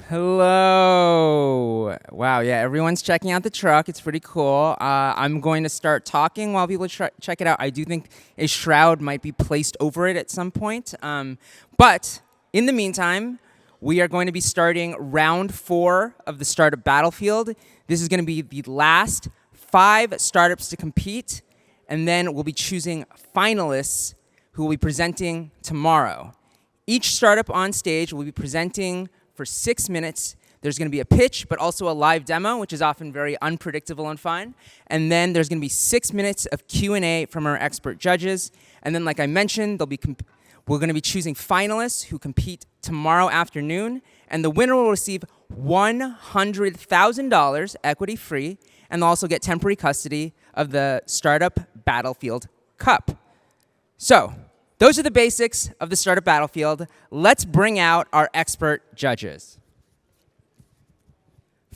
Hello. Wow, yeah, everyone's checking out the truck. It's pretty cool. I'm going to start talking while people check it out. I do think a shroud might be placed over it at some point. But in the meantime, we are going to be starting round 4 of the Startup Battlefield. This is going to be the last 5 startups to compete, and then we'll be choosing finalists who will be presenting tomorrow. Each startup on stage will be presenting for 6 minutes. There's going to be a pitch, but also a live demo, which is often very unpredictable and fun. And then there's going to be 6 minutes of Q&A from our expert judges. And then, like I mentioned, we're going to be choosing finalists who compete tomorrow afternoon. And the winner will receive $100,000 equity free, and they'll also get temporary custody of the Startup Battlefield Cup. So, those are the basics of the Startup Battlefield. Let's bring out our expert judges.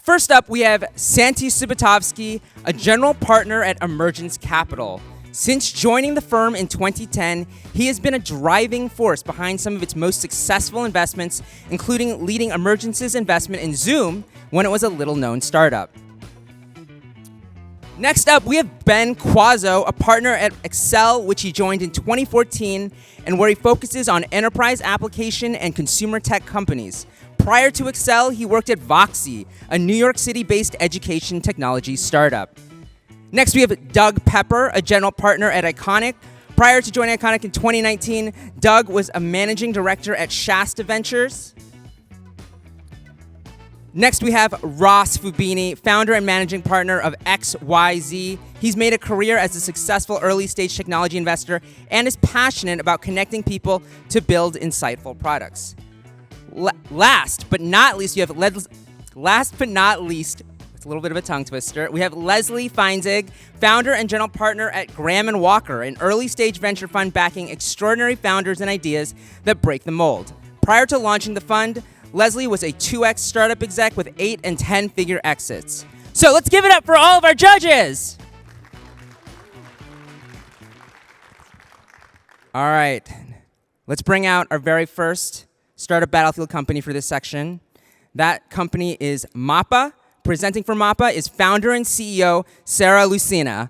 First up, we have Santi Subotovsky, a general partner at Emergence Capital. Since joining the firm in 2010, he has been a driving force behind some of its most successful investments, including leading Emergence's investment in Zoom when it was a little-known startup. Next up, we have Ben Quazzo, a partner at Accel, which he joined in 2014, and where he focuses on enterprise application and consumer tech companies. Prior to Accel, he worked at Voxy, a New York City-based education technology startup. Next, we have Doug Pepper, a general partner at ICONIQ. Prior to joining ICONIQ in 2019, Doug was a managing director at Shasta Ventures. Next, we have Ross Fubini, founder and managing partner of XYZ. He's made a career as a successful early-stage technology investor and is passionate about connecting people to build insightful products. Last but not least, it's a little bit of a tongue twister, we have Leslie Feinzaig, founder and general partner at Graham & Walker, an early-stage venture fund backing extraordinary founders and ideas that break the mold. Prior to launching the fund, Leslie was a 2x startup exec with 8 and 10-figure exits. So let's give it up for all of our judges. All right, let's bring out our very first Startup Battlefield company for this section. That company is Mapa. Presenting for Mapa is founder and CEO Sarah Lucina.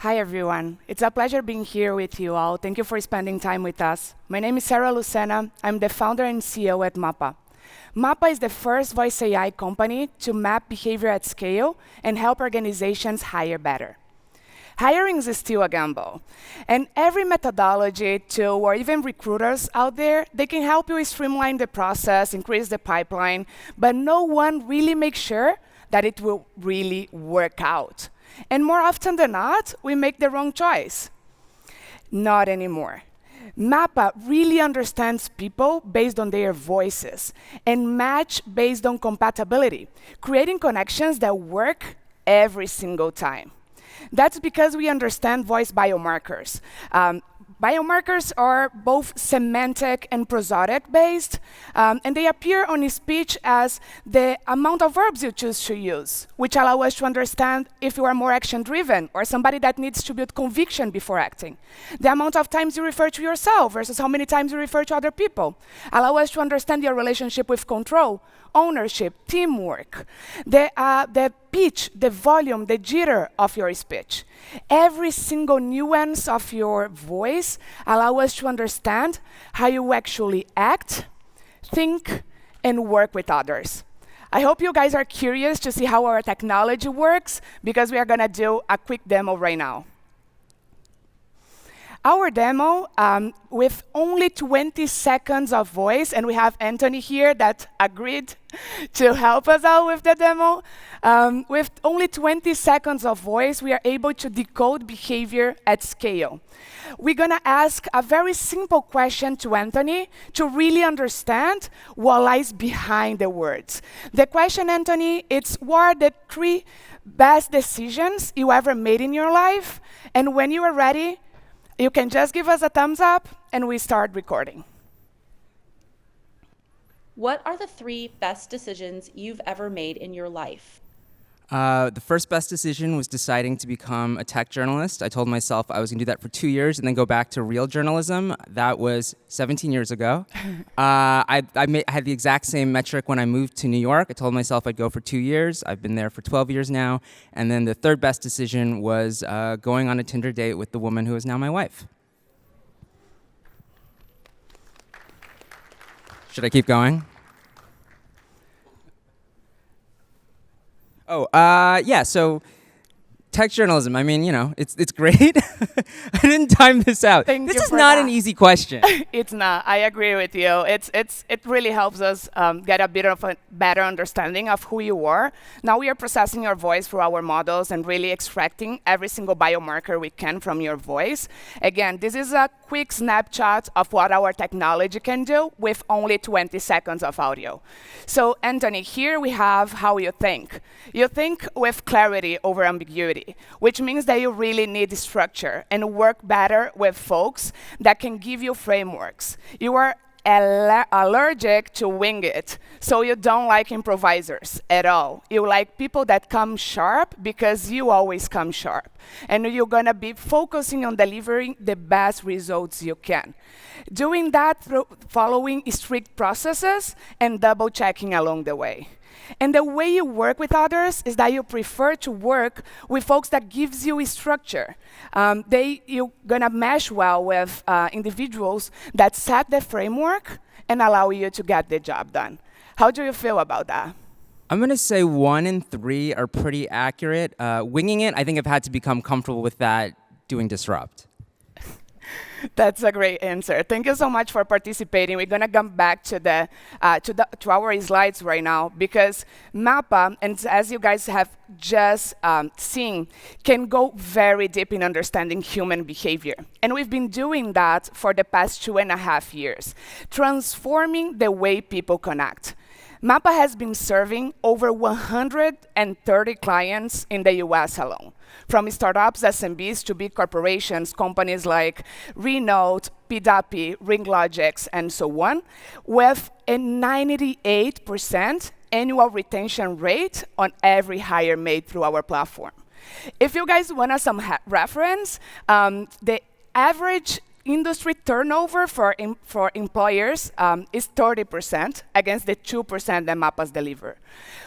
Hi, everyone. It's a pleasure being here with you all. Thank you for spending time with us. My name is Sarah Lucena. I'm the founder and CEO at Mapa. Mapa is the first voice AI company to map behavior at scale and help organizations hire better. Hiring is still a gamble. And every methodology, tool, or even recruiters out there, they can help you streamline the process, increase the pipeline, but no one really makes sure that it will really work out. And more often than not, we make the wrong choice. Not anymore. Mapa really understands people based on their voices and match based on compatibility, creating connections that work every single time. That's because we understand voice biomarkers. Biomarkers are both semantic and prosodic based, and they appear on speech as the amount of verbs you choose to use, which allow us to understand if you are more action-driven or somebody that needs to build conviction before acting. The amount of times you refer to yourself versus how many times you refer to other people allow us to understand your relationship with control, ownership, teamwork, the pitch, the volume, the jitter of your speech. Every single nuance of your voice allow us to understand how you actually act, think, and work with others. I hope you guys are curious to see how our technology works, because we are going to do a quick demo right now. Our demo, with only 20 seconds of voice, and we have Anthony here that agreed to help us out with the demo. With only 20 seconds of voice, we are able to decode behavior at scale. We're going to ask a very simple question to Anthony to really understand what lies behind the words. The question, Anthony, it's what are the 3 best decisions you ever made in your life? And when you are ready, you can just give us a thumbs up, and we start recording. What are the 3 best decisions you've ever made in your life? The first best decision was deciding to become a tech journalist. I told myself I was going to do that for 2 years and then go back to real journalism. That was 17 years ago. I had the exact same metric when I moved to New York. I told myself I'd go for 2 years. I've been there for 12 years now. And then the third best decision was going on a Tinder date with the woman who is now my wife. Should I keep going? Oh, yeah, so tech journalism, I mean, it's great. I didn't time this out. This is not an easy question. It's not. I agree with you. It really helps us get a bit of a better understanding of who you are. Now we are processing your voice through our models and really extracting every single biomarker we can from your voice. Again, this is a quick snapshot of what our technology can do with only 20 seconds of audio. So, Anthony, here we have how you think. You think with clarity over ambiguity, which means that you really need structure and work better with folks that can give you frameworks. You are allergic to wing it, so you don't like improvisers at all. You like people that come sharp because you always come sharp. And you're gonna be focusing on delivering the best results you can. Doing that through following strict processes and double checking along the way. And the way you work with others is that you prefer to work with folks that gives you a structure. You're gonna mesh well with individuals that set the framework and allow you to get the job done. How do you feel about that? I'm gonna say 1 and 3 are pretty accurate. Winging it, I think I've had to become comfortable with that doing Disrupt. That's a great answer. Thank you so much for participating. We're going to come back to our slides right now because Mapa, and as you guys have just seen, can go very deep in understanding human behavior. And we've been doing that for the past 2.5 years, transforming the way people connect. Mapa has been serving over 130 clients in the US alone, from startups, SMBs, to big corporations, companies like Renault, PW, RingLogix, and so on, with a 98% annual retention rate on every hire made through our platform. If you guys want some reference, the average industry turnover for employers is 30% against the 2% that Mapas deliver.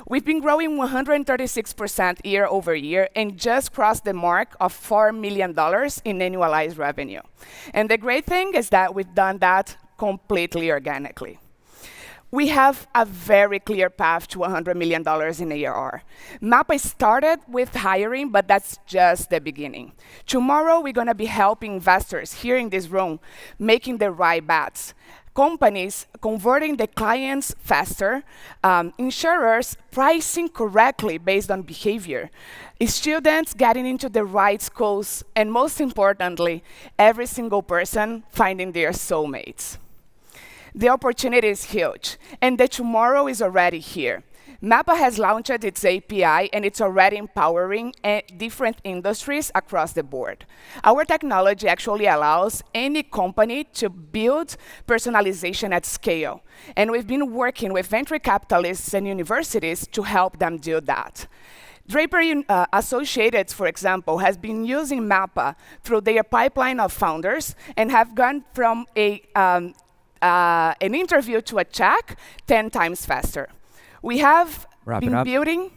We've been growing 136% year over year and just crossed the mark of $4 million in annualized revenue. And the great thing is that we've done that completely organically. We have a very clear path to $100 million in ARR. Mapa started with hiring, but that's just the beginning. Tomorrow, we're going to be helping investors here in this room making the right bets. Companies converting the clients faster, insurers pricing correctly based on behavior, students getting into the right schools, and most importantly, every single person finding their soulmates. The opportunity is huge, and the tomorrow is already here. Mapa has launched its API, and it's already empowering different industries across the board. Our technology actually allows any company to build personalization at scale, and we've been working with venture capitalists and universities to help them do that. Draper Associates, for example, has been using Mapa through their pipeline of founders and have gone from an interview to a check 10 times faster. We have been building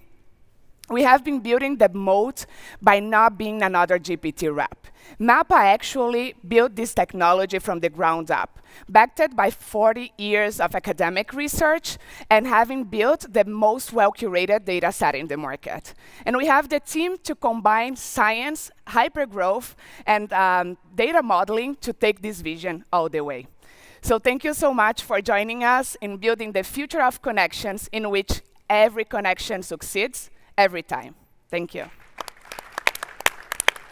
the moat by not being another GPT rep. Mapa actually built this technology from the ground up, backed by 40 years of academic research and having built the most well-curated data set in the market. And we have the team to combine science, hypergrowth, and data modeling to take this vision all the way. So thank you so much for joining us in building the future of connections in which every connection succeeds every time. Thank you.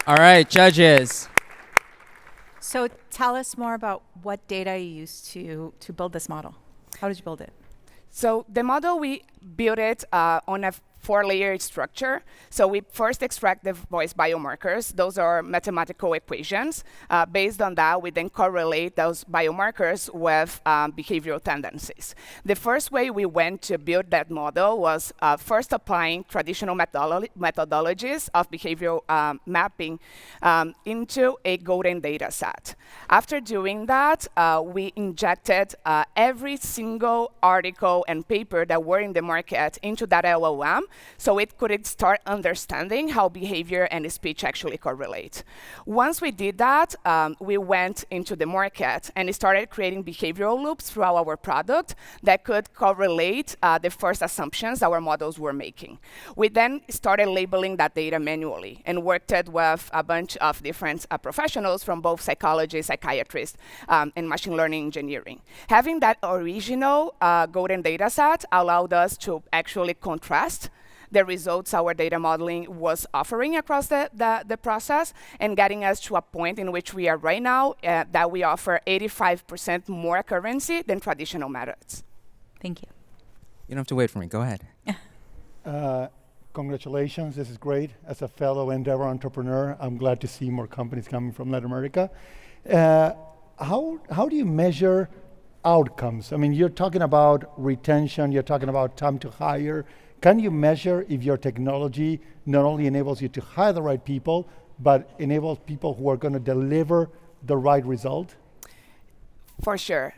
All right, judges. So tell us more about what data you used to build this model. How did you build it? So the model, we built it on a 4-layer structure. So we first extract the voice biomarkers. Those are mathematical equations. Based on that, we then correlate those biomarkers with behavioral tendencies. The first way we went to build that model was first applying traditional methodologies of behavioral mapping into a golden data set. After doing that, we injected every single article and paper that were in the market into that LLM, so it could start understanding how behavior and speech actually correlate. Once we did that, we went into the market and started creating behavioral loops throughout our product that could correlate the first assumptions our models were making. We then started labeling that data manually and worked with a bunch of different professionals from both psychology, psychiatrists, and machine learning engineering. Having that original golden data set allowed us to actually contrast the results our data modeling was offering across the process and getting us to a point in which we are right now that we offer 85% more accuracy than traditional methods. Thank you. You don't have to wait for me. Go ahead. Congratulations, this is great. As a fellow Endeavor entrepreneur, I'm glad to see more companies coming from Latin America. How do you measure outcomes? I mean, you're talking about retention, you're talking about time to hire. Can you measure if your technology not only enables you to hire the right people, but enables people who are going to deliver the right result? For sure.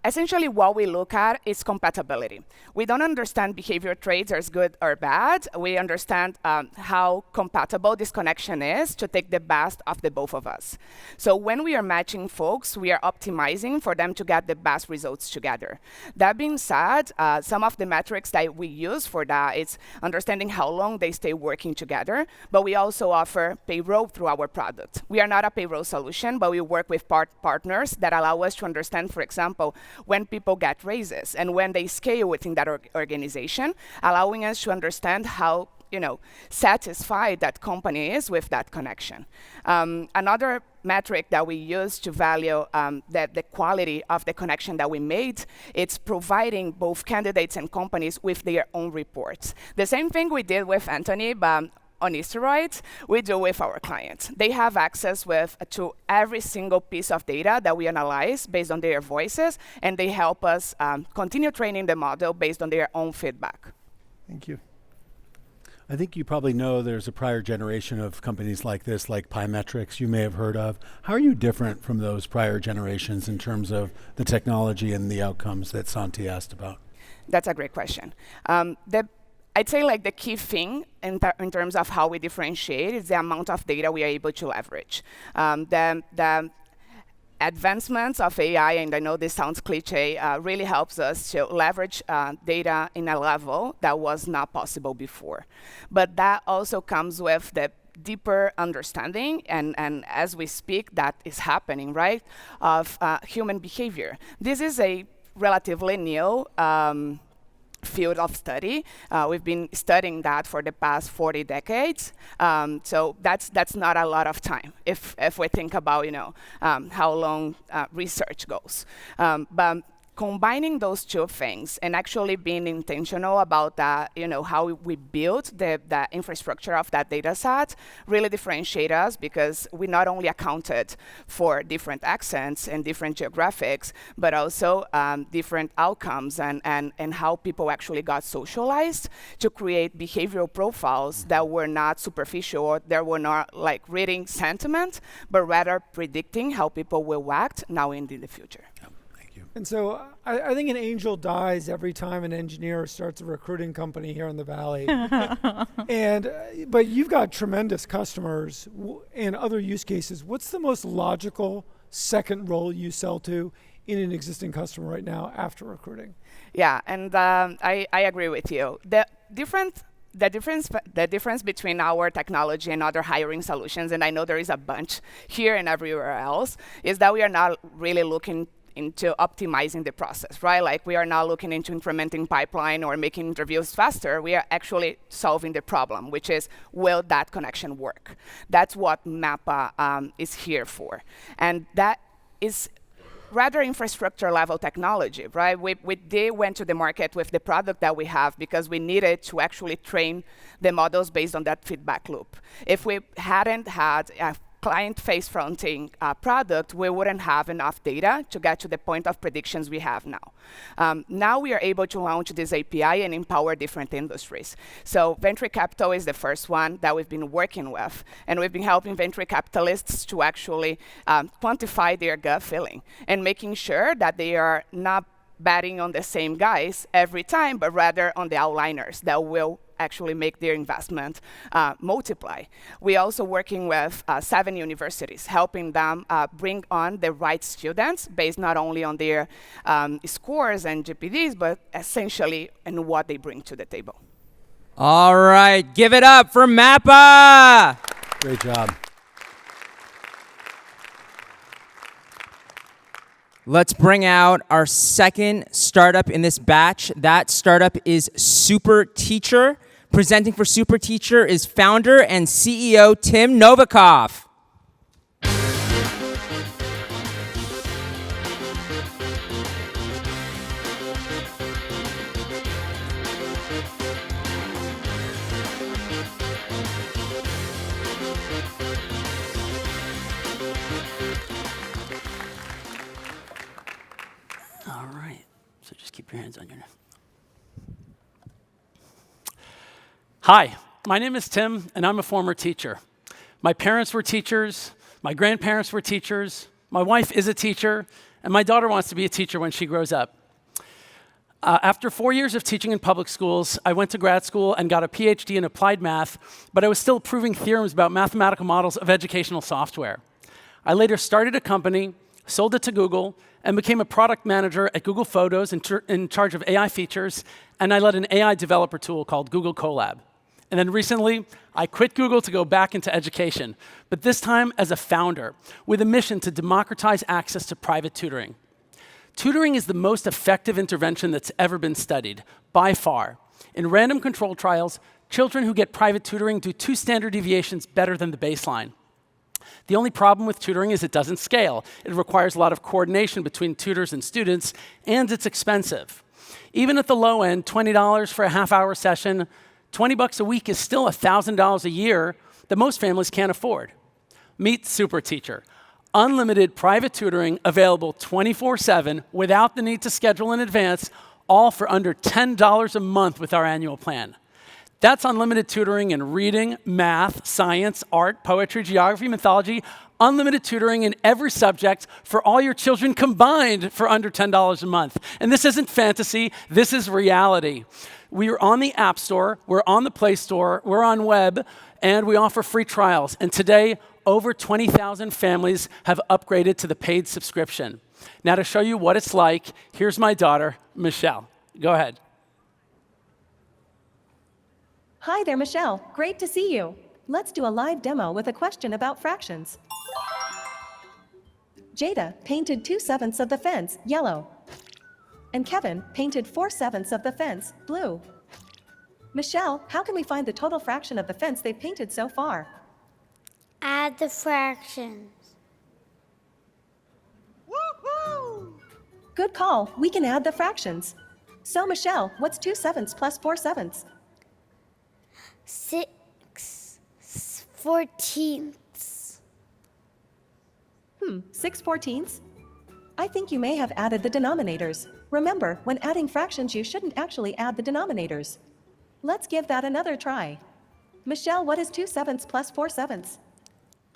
Essentially, what we look at is compatibility. We don't understand behavior traits as good or bad. We understand how compatible this connection is to take the best of the both of us. So when we are matching folks, we are optimizing for them to get the best results together. That being said, some of the metrics that we use for that is understanding how long they stay working together, but we also offer payroll through our product. We are not a payroll solution, but we work with partners that allow us to understand, for example, when people get raises and when they scale within that organization, allowing us to understand how satisfied that company is with that connection. Another metric that we use to value the quality of the connection that we made, it's providing both candidates and companies with their own reports. The same thing we did with Anthony, but on steroids, we do with our clients. They have access to every single piece of data that we analyze based on their voices, and they help us continue training the model based on their own feedback. Thank you. I think you probably know there's a prior generation of companies like this, like Pymetrics, you may have heard of. How are you different from those prior generations in terms of the technology and the outcomes that Santi asked about? That's a great question. I'd say the key thing in terms of how we differentiate is the amount of data we are able to leverage. The advancements of AI, and I know this sounds cliche, really helps us to leverage data in a level that was not possible before. But that also comes with the deeper understanding, and as we speak, that is happening, right, of human behavior. This is a relatively new field of study. We've been studying that for the past 40 decades. So that's not a lot of time if we think about how long research goes. But combining those two things and actually being intentional about that, how we build the infrastructure of that data set really differentiate us, because we not only accounted for different accents and different geographics, but also different outcomes and how people actually got socialized to create behavioral profiles that were not superficial, or that were not like reading sentiment, but rather predicting how people will act now and in the future. And so I think an angel dies every time an engineer starts a recruiting company here in the Valley. But you've got tremendous customers and other use cases. What's the most logical second role you sell to in an existing customer right now after recruiting? Yeah, and I agree with you. The difference between our technology and other hiring solutions, and I know there is a bunch here and everywhere else, is that we are not really looking into optimizing the process, right? Like, we are not looking into incrementing pipeline or making interviews faster. We are actually solving the problem, which is, will that connection work? That's what Mapa is here for. And that is rather infrastructure level technology, right? We went to the market with the product that we have because we needed to actually train the models based on that feedback loop. If we hadn't had a client-face fronting product, we wouldn't have enough data to get to the point of predictions we have now. Now we are able to launch this API and empower different industries. So venture capital is the first one that we've been working with, and we've been helping venture capitalists to actually quantify their gut feeling and making sure that they are not betting on the same guys every time, but rather on the outliners that will actually make their investment multiply. We're also working with 7 universities, helping them bring on the right students based not only on their scores and GPDs, but essentially in what they bring to the table. All right, give it up for Mapa. Great job. Let's bring out our second startup in this batch. That startup is Super Teacher. Presenting for Super Teacher is founder and CEO Tim Novikov. All right, so just keep your hands on your neck. Hi, my name is Tim, and I'm a former teacher. My parents were teachers, my grandparents were teachers, my wife is a teacher, and my daughter wants to be a teacher when she grows up. After 4 years of teaching in public schools, I went to grad school and got a PhD in applied math, but I was still proving theorems about mathematical models of educational software. I later started a company, sold it to Google, and became a product manager at Google Photos in charge of AI features, and I led an AI developer tool called Google Colab. And then recently, I quit Google to go back into education, but this time as a founder, with a mission to democratize access to private tutoring. Tutoring is the most effective intervention that's ever been studied, by far. In random control trials, children who get private tutoring do 2 standard deviations better than the baseline. The only problem with tutoring is it doesn't scale. It requires a lot of coordination between tutors and students, and it's expensive. Even at the low end, $20 for a half-hour session, $20 a week is still $1,000 a year that most families can't afford. Meet Super Teacher. Unlimited private tutoring available 24/7 without the need to schedule in advance, all for under $10 a month with our annual plan. That's unlimited tutoring in reading, math, science, art, poetry, geography, mythology, unlimited tutoring in every subject for all your children combined for under $10 a month. And this isn't fantasy, this is reality. We are on the App Store, we're on the Play Store, we're on web, and we offer free trials. And today, over 20,000 families have upgraded to the paid subscription. Now to show you what it's like, here's my daughter, Michelle. Go ahead. Hi there, Michelle. Great to see you. Let's do a live demo with a question about fractions. Jada painted 2/7 of the fence yellow, and Kevin painted 4/7 of the fence blue. Michelle, how can we find the total fraction of the fence they've painted so far? Add the fractions. Good call. We can add the fractions. So, Michelle, what's 2/7 plus 4/7? 6/14. 6/14? I think you may have added the denominators. Remember, when adding fractions, you shouldn't actually add the denominators. Let's give that another try. Michelle, what is 2/7 plus 4/7?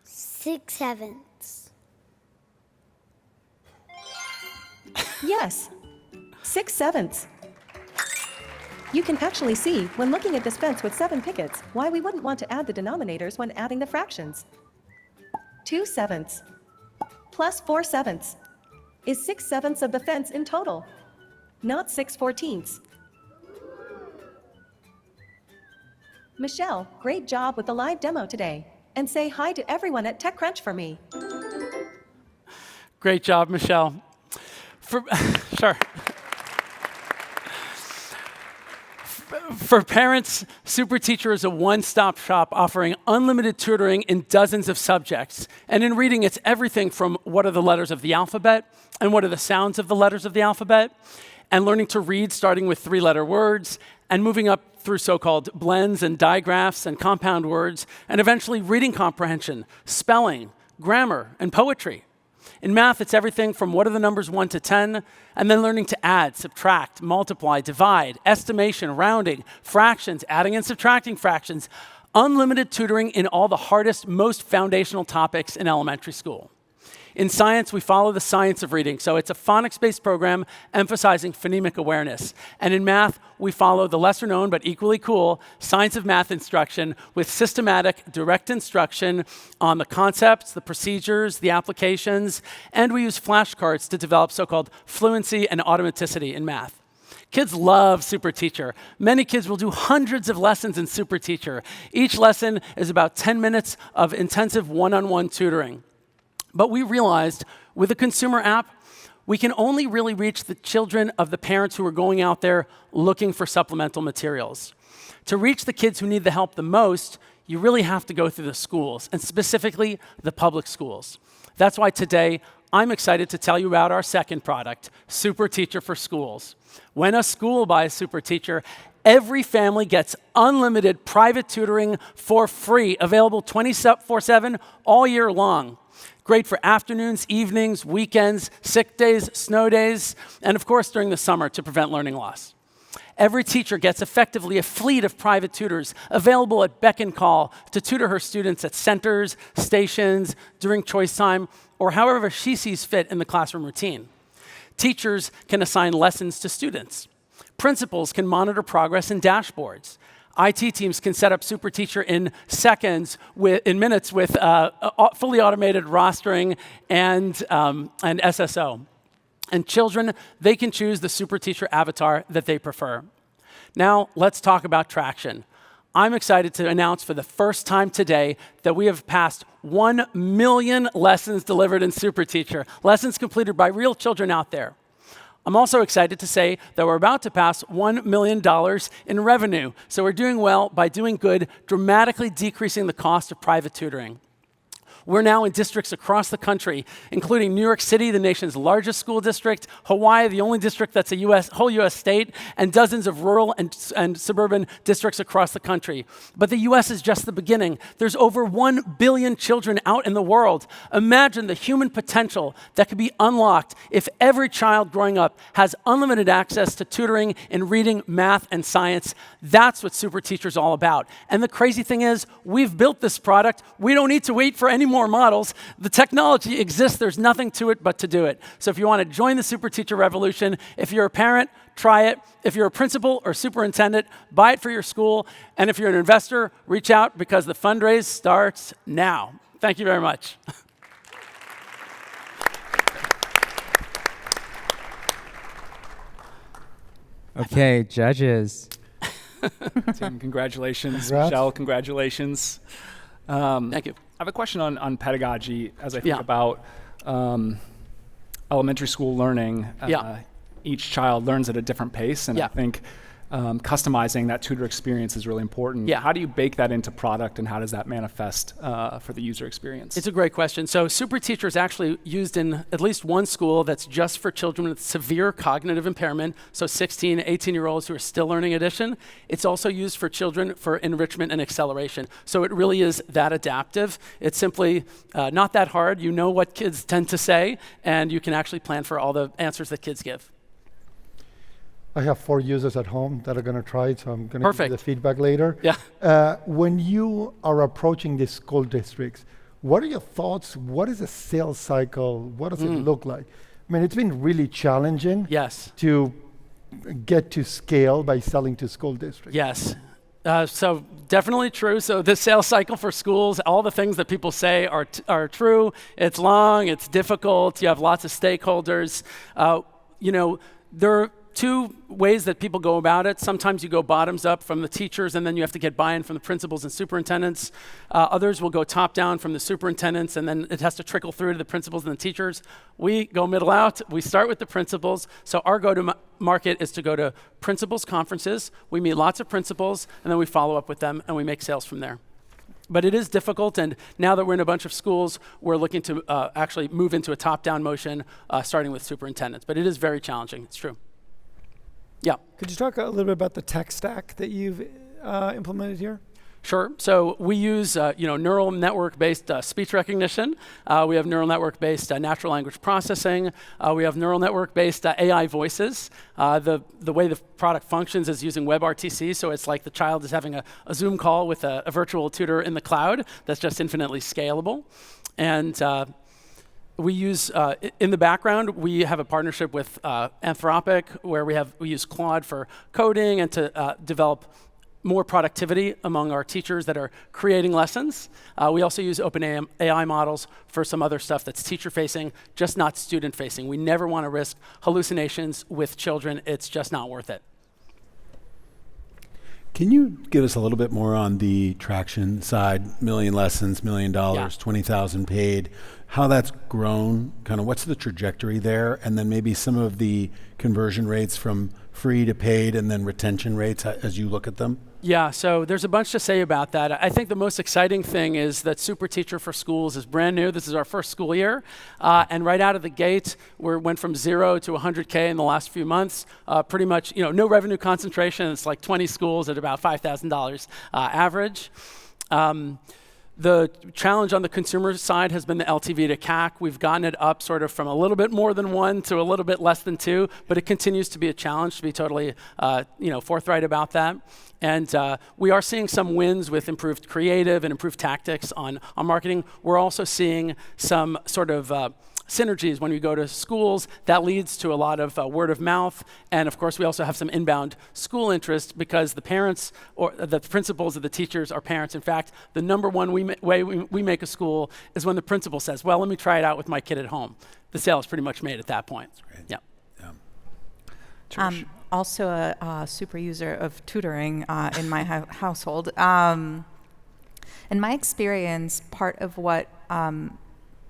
6/7. Yes, 6/7. You can actually see, when looking at this fence with 7 pickets, why we wouldn't want to add the denominators when adding the fractions. 2/7 plus 4/7 is 6/7 of the fence in total, not 6/14. Michelle, great job with the live demo today. And say hi to everyone at TechCrunch for me. Great job, Michelle. Sure. For parents, Super Teacher is a one-stop shop offering unlimited tutoring in dozens of subjects. And in reading, it's everything from what are the letters of the alphabet and what are the sounds of the letters of the alphabet, and learning to read starting with 3-letter words and moving up through so-called blends and digraphs and compound words, and eventually reading comprehension, spelling, grammar, and poetry. In math, it's everything from what are the numbers 1 to 10, and then learning to add, subtract, multiply, divide, estimation, rounding, fractions, adding and subtracting fractions. Unlimited tutoring in all the hardest, most foundational topics in elementary school. In science, we follow the science of reading, so it's a phonics-based program emphasizing phonemic awareness. And in math, we follow the lesser-known but equally cool science of math instruction with systematic, direct instruction on the concepts, the procedures, the applications, and we use flashcards to develop so-called fluency and automaticity in math. Kids love Super Teacher. Many kids will do hundreds of lessons in Super Teacher. Each lesson is about 10 minutes of intensive one-on-one tutoring. But we realized with a consumer app, we can only really reach the children of the parents who are going out there looking for supplemental materials. To reach the kids who need the help the most, you really have to go through the schools, and specifically the public schools. That's why today, I'm excited to tell you about our second product, Super Teacher for Schools. When a school buys Super Teacher, every family gets unlimited private tutoring for free, available 24/7 all year long. Great for afternoons, evenings, weekends, sick days, snow days, and of course during the summer to prevent learning loss. Every teacher gets effectively a fleet of private tutors available at beck and call to tutor her students at centers, stations, during choice time, or however she sees fit in the classroom routine. Teachers can assign lessons to students. Principals can monitor progress in dashboards. IT teams can set up Super Teacher in minutes with fully automated rostering and SSO. And children, they can choose the Super Teacher avatar that they prefer. Now, let's talk about traction. I'm excited to announce for the first time today that we have passed 1 million lessons delivered in Super Teacher, lessons completed by real children out there. I'm also excited to say that we're about to pass $1 million in revenue. So we're doing well by doing good, dramatically decreasing the cost of private tutoring. We're now in districts across the country, including New York City, the nation's largest school district, Hawaii, the only district that's a whole US state, and dozens of rural and suburban districts across the country. But the US is just the beginning. There's over 1 billion children out in the world. Imagine the human potential that could be unlocked if every child growing up has unlimited access to tutoring in reading, math, and science. That's what Super Teacher is all about. And the crazy thing is, we've built this product. We don't need to wait for any more models. The technology exists. There's nothing to it but to do it. So if you want to join the Super Teacher revolution, if you're a parent, try it. If you're a principal or superintendent, buy it for your school. And if you're an investor, reach out because the fundraise starts now. Thank you very much. Okay, judges. Tim, congratulations. Congrats. Michelle, congratulations. Thank you. I have a question on pedagogy as I think about elementary school learning. Each child learns at a different pace, and I think customizing that tutor experience is really important. How do you bake that into product, and how does that manifest for the user experience? It's a great question. So Super Teacher is actually used in at least one school that's just for children with severe cognitive impairment, so 16, 18-year-olds who are still learning addition. It's also used for children for enrichment and acceleration. So it really is that adaptive. It's simply not that hard. You know what kids tend to say, and you can actually plan for all the answers that kids give. I have 4 users at home that are going to try it, so I'm going to give you the feedback later. When you are approaching the school districts, what are your thoughts? What is the sales cycle? What does it look like? I mean, it's been really challenging to get to scale by selling to school districts. Yes. So definitely true. So the sales cycle for schools, all the things that people say are true. It's long, it's difficult, you have lots of stakeholders. There are two ways that people go about it. Sometimes you go bottoms up from the teachers, and then you have to get buy-in from the principals and superintendents. Others will go top down from the superintendents, and then it has to trickle through to the principals and the teachers. We go middle out. We start with the principals. So our go-to-market is to go to principals conferences. We meet lots of principals, and then we follow up with them, and we make sales from there. But it is difficult, and now that we're in a bunch of schools, we're looking to actually move into a top-down motion, starting with superintendents. But it is very challenging. It's true. Yeah. Could you talk a little bit about the tech stack that you've implemented here? Sure. So we use neural network-based speech recognition. We have neural network-based natural language processing. We have neural network-based AI voices. The way the product functions is using WebRTC, so it's like the child is having a Zoom call with a virtual tutor in the cloud that's just infinitely scalable. And we use, in the background, we have a partnership with Anthropic, where we use Claude for coding and to develop more productivity among our teachers that are creating lessons. We also use OpenAI models for some other stuff that's teacher-facing, just not student-facing. We never want to risk hallucinations with children. It's just not worth it. Can you give us a little bit more on the traction side? 1 million lessons, $1 million, 20,000 paid. How that's grown, kind of what's the trajectory there? And then maybe some of the conversion rates from free to paid, and then retention rates as you look at them? Yeah, so there's a bunch to say about that. I think the most exciting thing is that Super Teacher for Schools is brand new. This is our first school year. And right out of the gate, we went from 0 to 100K in the last few months. Pretty much, no revenue concentration. It's like 20 schools at about $5,000 average. The challenge on the consumer side has been the LTV to CAC. We've gotten it up sort of from a little bit more than 1 to a little bit less than 2, but it continues to be a challenge, to be totally forthright about that. And we are seeing some wins with improved creative and improved tactics on marketing. We're also seeing some sort of synergies when we go to schools. That leads to a lot of word of mouth. And of course, we also have some inbound school interest because the parents or the principals or the teachers are parents. In fact, the number one way we make a school is when the principal says, well, let me try it out with my kid at home. The sale is pretty much made at that point. Yeah. Also a super user of tutoring in my household. In my experience, part of what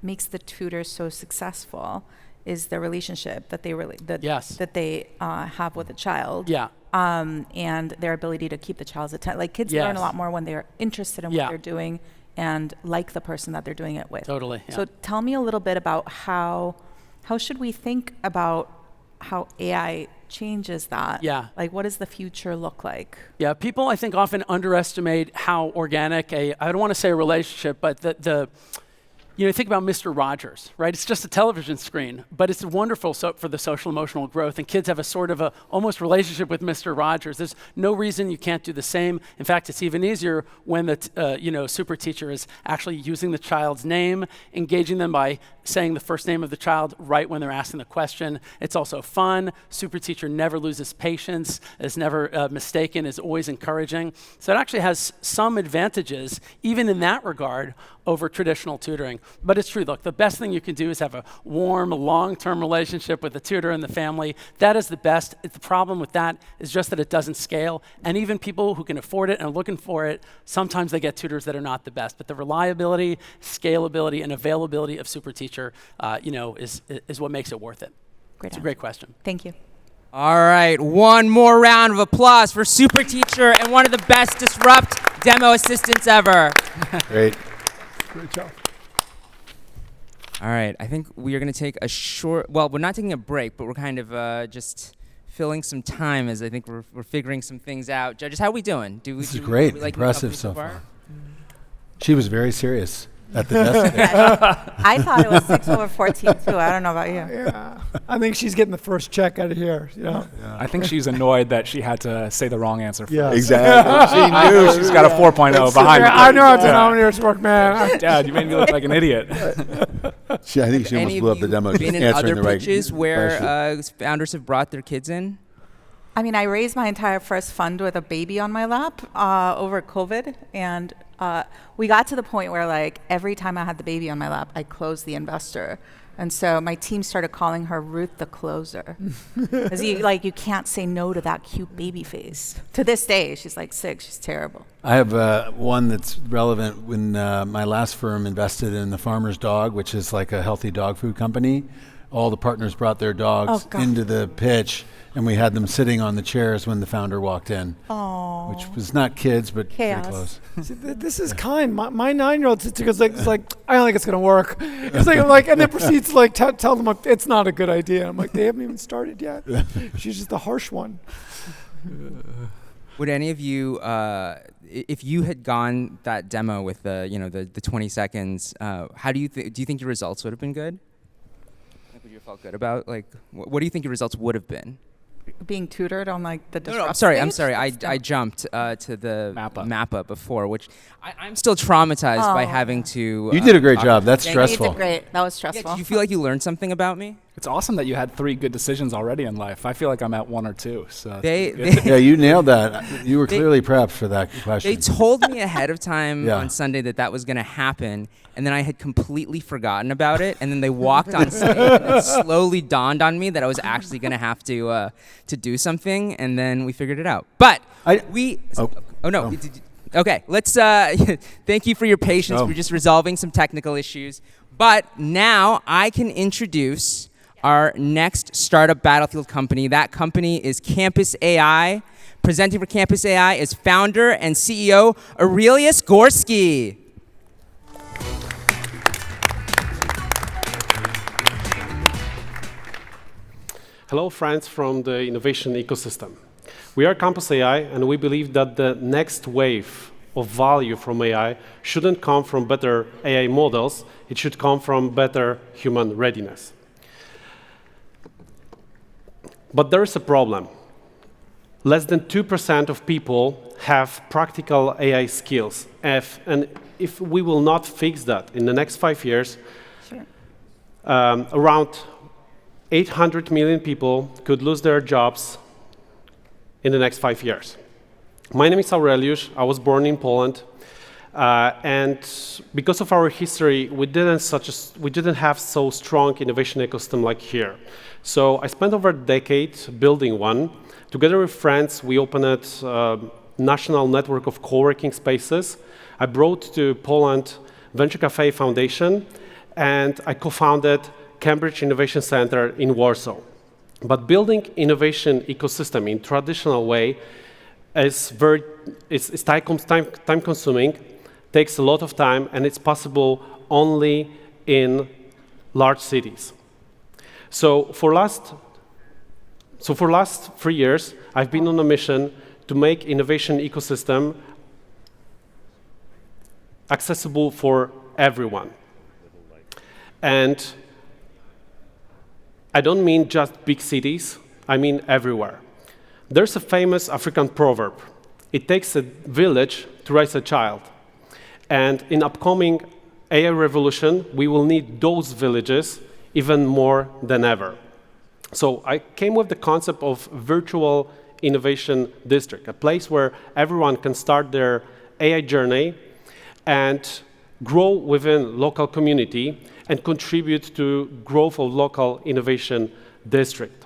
makes the tutor so successful is the relationship that they that they have with the child. Yeah. And their ability to keep the child's attention. Like kids learn a lot more when they're interested in what they're doing and like the person that they're doing it with. Totally. Yeah. So tell me a little bit about how should we think about how AI changes that? Yeah. Like, what does the future look like? Yeah, people I think often underestimate how organic I don't want to say a relationship, but think about Mr. Rogers, right? It's just a television screen, but it's wonderful for the social emotional growth, and kids have a sort of almost relationship with Mr. Rogers. There's no reason you can't do the same. In fact, it's even easier when the super teacher is actually using the child's name, engaging them by saying the first name of the child right when they're asking the question. It's also fun. Super teacher never loses patience, is never mistaken, is always encouraging. So it actually has some advantages, even in that regard, over traditional tutoring. But it's true, look, the best thing you can do is have a warm, long-term relationship with the tutor and the family. That is the best. The problem with that is just that it doesn't scale. And even people who can afford it and are looking for it, sometimes they get tutors that are not the best. But the reliability, scalability, and availability of Super Teacher, is what makes it worth it. It's a great question. Thank you. All right, one more round of applause for Super Teacher and one of the best Disrupt demo assistants ever. Great. Great job. All right, I think we are going to take a short, well, we're not taking a break, but we're kind of just filling some time as I think we're figuring some things out. Judges, how are we doing? This is great. Impressive so far. She was very serious at the desk. I thought it was 6 over 14 too. I don't know about you. Yeah, I think she's getting the first check out of here. Yeah. I think she's annoyed that she had to say the wrong answer. Yeah, exactly. She knew she's got a 4.0 behind her. I know how denominators work, man. Dad, you made me look like an idiot. I think she almost blew up the demo. Been in other pitches where founders have brought their kids in? I mean, I raised my entire first fund with a baby on my lap over COVID, and we got to the point where, like, every time I had the baby on my lap, I closed the investor And so my team started calling her Ruth the Closer. Because you can't say no to that cute baby face. To this day, she's like 6, she's terrible. I have one that's relevant. When my last firm invested in the Farmer's Dog, which is like a healthy dog food company, all the partners brought their dogs into the pitch, and we had them sitting on the chairs when the founder walked in. Aww. Which was not kids, but Chaos. pretty close. See, this is kind. My 9-year-old sits here, it's like, I don't think it's gonna work. It's like, and then proceeds to tell them it's not a good idea. I'm like, they haven't even started yet. She's just the harsh one. Would any of you, if you had gone that demo with the 20 seconds, how do you think your results would have been good? Would you have felt good about what do you think your results would have been? Being tutored on the disrupt No, I'm sorry. I jumped to the Mapa before, which I'm still traumatized by having to. You did a great job. That's stressful. You did great. That was stressful. Yeah, did you feel like you learned something about me? It's awesome that you had 3 good decisions already in life. I feel like I'm at 1 or 2. So yeah, you nailed that. You were clearly prepped for that question. They told me ahead of time on Sunday that was going to happen, and then I had completely forgotten about it. And then they walked on stage, and it slowly dawned on me that I was actually going to have to do something, and then we figured it out. But Okay, let's thank you for your patience. We're just resolving some technical issues. But now I can introduce our next startup battlefield company. That company is Campus AI. Presenting for Campus AI is founder and CEO Aurelius Gorski. Hello, friends from the innovation ecosystem. We are Campus AI, and we believe that the next wave of value from AI shouldn't come from better AI models. It should come from better human readiness. But there is a problem. Less than 2% of people have practical AI skills. And if we will not fix that in the next 5 years, around 800 million people could lose their jobs in the next 5 years. My name is Aurelius. I was born in Poland. And because of our history, we didn't have so strong innovation ecosystem like here. So I spent over a decade building one. Together with friends, we opened a national network of co-working spaces. I brought to Poland Venture Cafe Foundation, and I co-founded Cambridge Innovation Center in Warsaw. But building innovation ecosystem in traditional way is time-consuming, takes a lot of time, and it's possible only in large cities. So for last 3 years, I've been on a mission to make innovation ecosystem accessible for everyone. And I don't mean just big cities, I mean everywhere. There's a famous African proverb. It takes a village to raise a child. And in upcoming AI revolution, we will need those villages even more than ever. So I came with the concept of virtual innovation district, a place where everyone can start their AI journey and grow within local community and contribute to growth of local innovation district.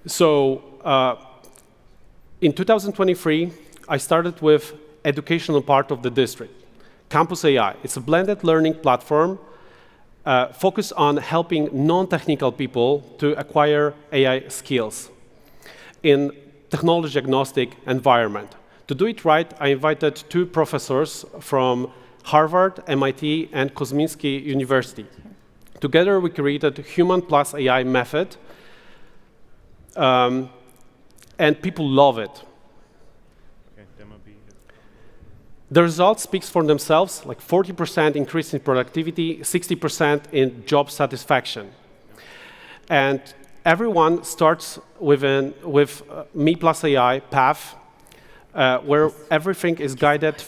So in 2023, I started with educational part of the district, Campus AI. It's a blended learning platform focused on helping non-technical people to acquire AI skills in technology-agnostic environment. To do it right, I invited 2 professors from Harvard, MIT, and Kosminski University. Together, we created human plus AI method, and people love it. The results speaks for themselves, like 40% increase in productivity, 60% in job satisfaction. And everyone starts with Me plus AI path, where everything is guided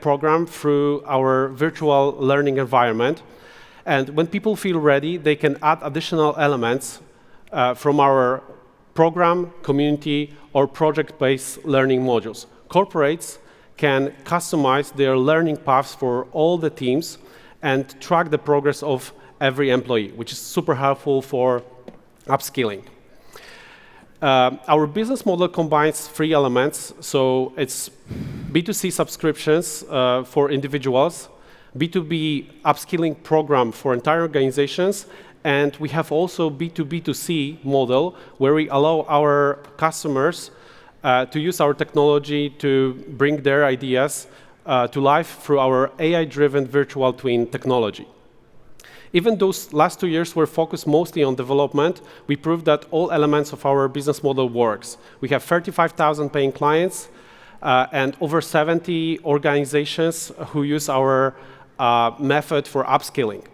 program through our virtual learning environment. And when people feel ready, they can add additional elements from our program, community, or project-based learning modules. Corporates can customize their learning paths for all the teams and track the progress of every employee, which is super helpful for upskilling. Our business model combines 3 elements. So it's B2C subscriptions for individuals, B2B upskilling program for entire organizations, and we have also B2B2C model where we allow our customers to use our technology to bring their ideas to life through our AI-driven virtual twin technology. Even those last 2 years were focused mostly on development, we proved that all elements of our business model works. We have 35,000 paying clients and over 70 organizations who use our method for upskilling.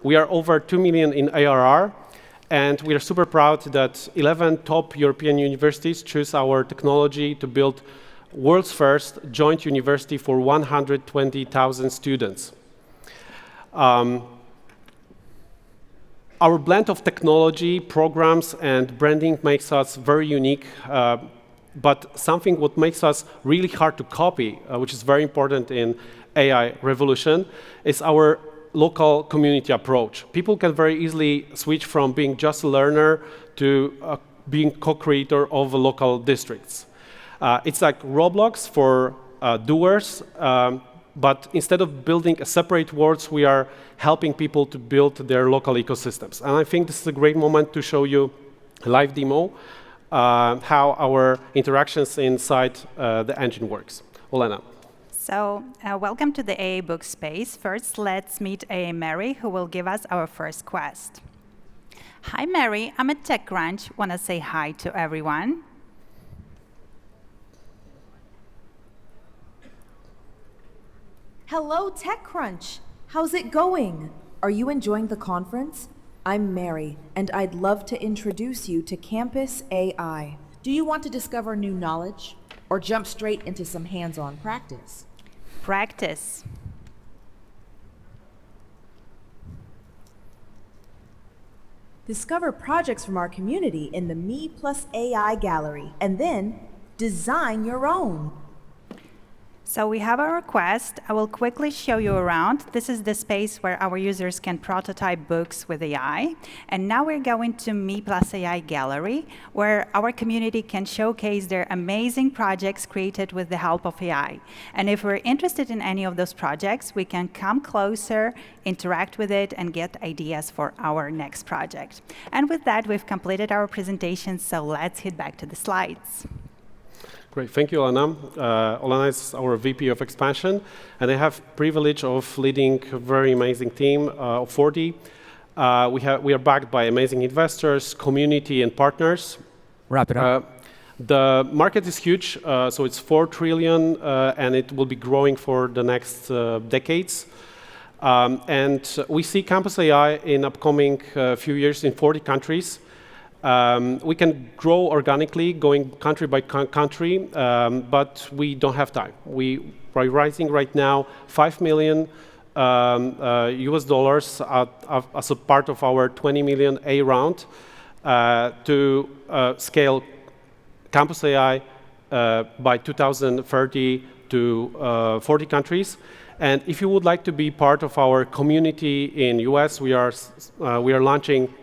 We are over 2 million in ARR, and we are super proud that 11 top European universities choose our technology to build world's first joint university for 120,000 students. Our blend of technology, programs, and branding makes us very unique, but something what makes us really hard to copy, which is very important in AI revolution, is our local community approach. People can very easily switch from being just a learner to being co-creator of local districts. It's like Roblox for doers, but instead of building separate worlds, we are helping people to build their local ecosystems. And I think this is a great moment to show you a live demo how our interactions inside the engine works. Olena. So welcome to the AA book space. First, let's meet AA Mary, who will give us our first quest. Hi, Mary. I'm at TechCrunch. Want to say hi to everyone. Hello, TechCrunch. How's it going? Are you enjoying the conference? I'm Mary, and I'd love to introduce you to Campus AI. Do you want to discover new knowledge or jump straight into some hands-on practice? Practice. Discover projects from our community in the Me Plus AI gallery, and then design your own. So we have our quest. I will quickly show you around. This is the space where our users can prototype books with AI. And now we're going to Me Plus AI Gallery, where our community can showcase their amazing projects created with the help of AI. And if we're interested in any of those projects, we can come closer, interact with it, and get ideas for our next project. And with that, we've completed our presentation, so let's head back to the slides. Great, thank you, Olena. Olena is our VP of Expansion, and I have privilege of leading a very amazing team of 40. We are backed by amazing investors, community, and partners. Wrap it up. The market is huge, so it's 4 trillion, and it will be growing for the next decades. And we see Campus AI in upcoming few years in 40 countries. We can grow organically, going country by country, but we don't have time. We are raising right now $5 million US dollars as a part of our 20 million A round to scale Campus AI by 2030 to 40 countries. And if you would like to be part of our community in US, we are launching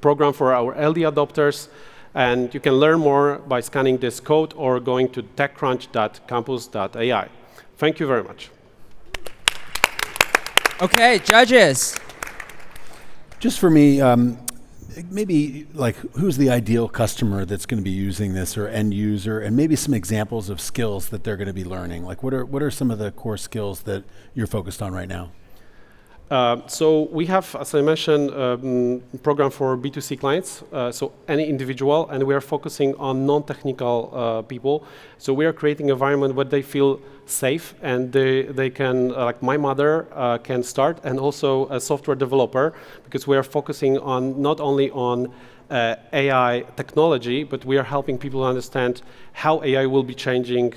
program for our early adopters, and you can learn more by scanning this code or going to techcrunch.campus.ai. Thank you very much. Okay, judges. Just for me, maybe like who's the ideal customer that's going to be using this, or end user, and maybe some examples of skills that they're going to be learning. Like what are some of the core skills that you're focused on right now? So we have, as I mentioned, program for B2C clients, so any individual, and we are focusing on non-technical people. So we are creating an environment where they feel safe, and they can, like my mother, can start, and also a software developer, because we are focusing on not only on AI technology, but we are helping people understand how AI will be changing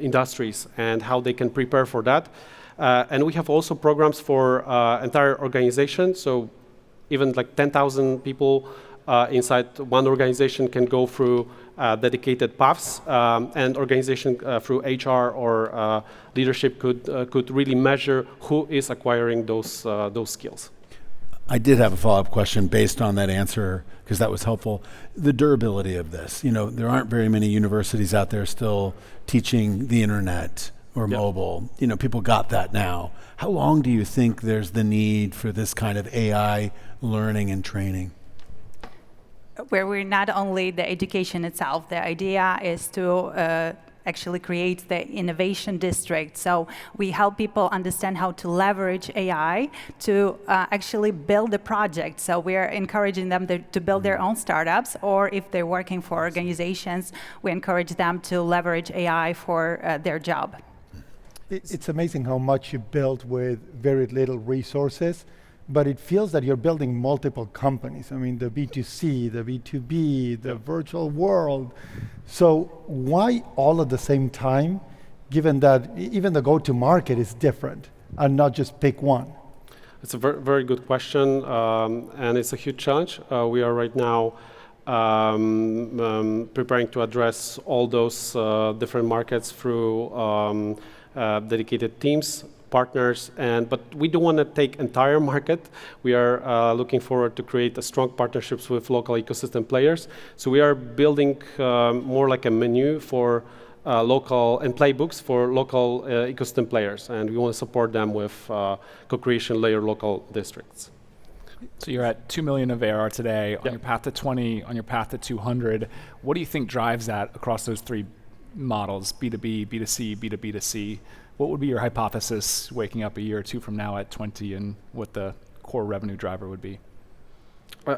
industries and how they can prepare for that. And we have also programs for entire organizations, so even like 10,000 people inside one organization can go through dedicated paths, and organization through HR or leadership could really measure who is acquiring those skills. I did have a follow-up question based on that answer, because that was helpful. The durability of this. There aren't very many universities out there still teaching the internet or mobile. People got that now. How long do you think there's the need for this kind of AI learning and training? Where we're not only the education itself, the idea is to actually create the innovation district. So we help people understand how to leverage AI to actually build a project. So we're encouraging them to build their own startups, or if they're working for organizations, we encourage them to leverage AI for their job. It's amazing how much you build with very little resources, but it feels that you're building multiple companies. I mean, the B2C, the B2B, the virtual world. So why all at the same time, given that even the go-to-market is different, and not just pick one? It's a very, very good question, and it's a huge challenge. We are right now preparing to address all those different markets through dedicated teams, partners, but we don't want to take entire market. We are looking forward to create a strong partnerships with local ecosystem players. So we are building more like a menu for local and playbooks for local ecosystem players, and we want to support them with co-creation layer local districts. So you're at 2 million of ARR today, on your path to 20, on your path to 200. What do you think drives that across those three models, B2B, B2C, B2B2C? What would be your hypothesis waking up a year or two from now at 20, and what the core revenue driver would be?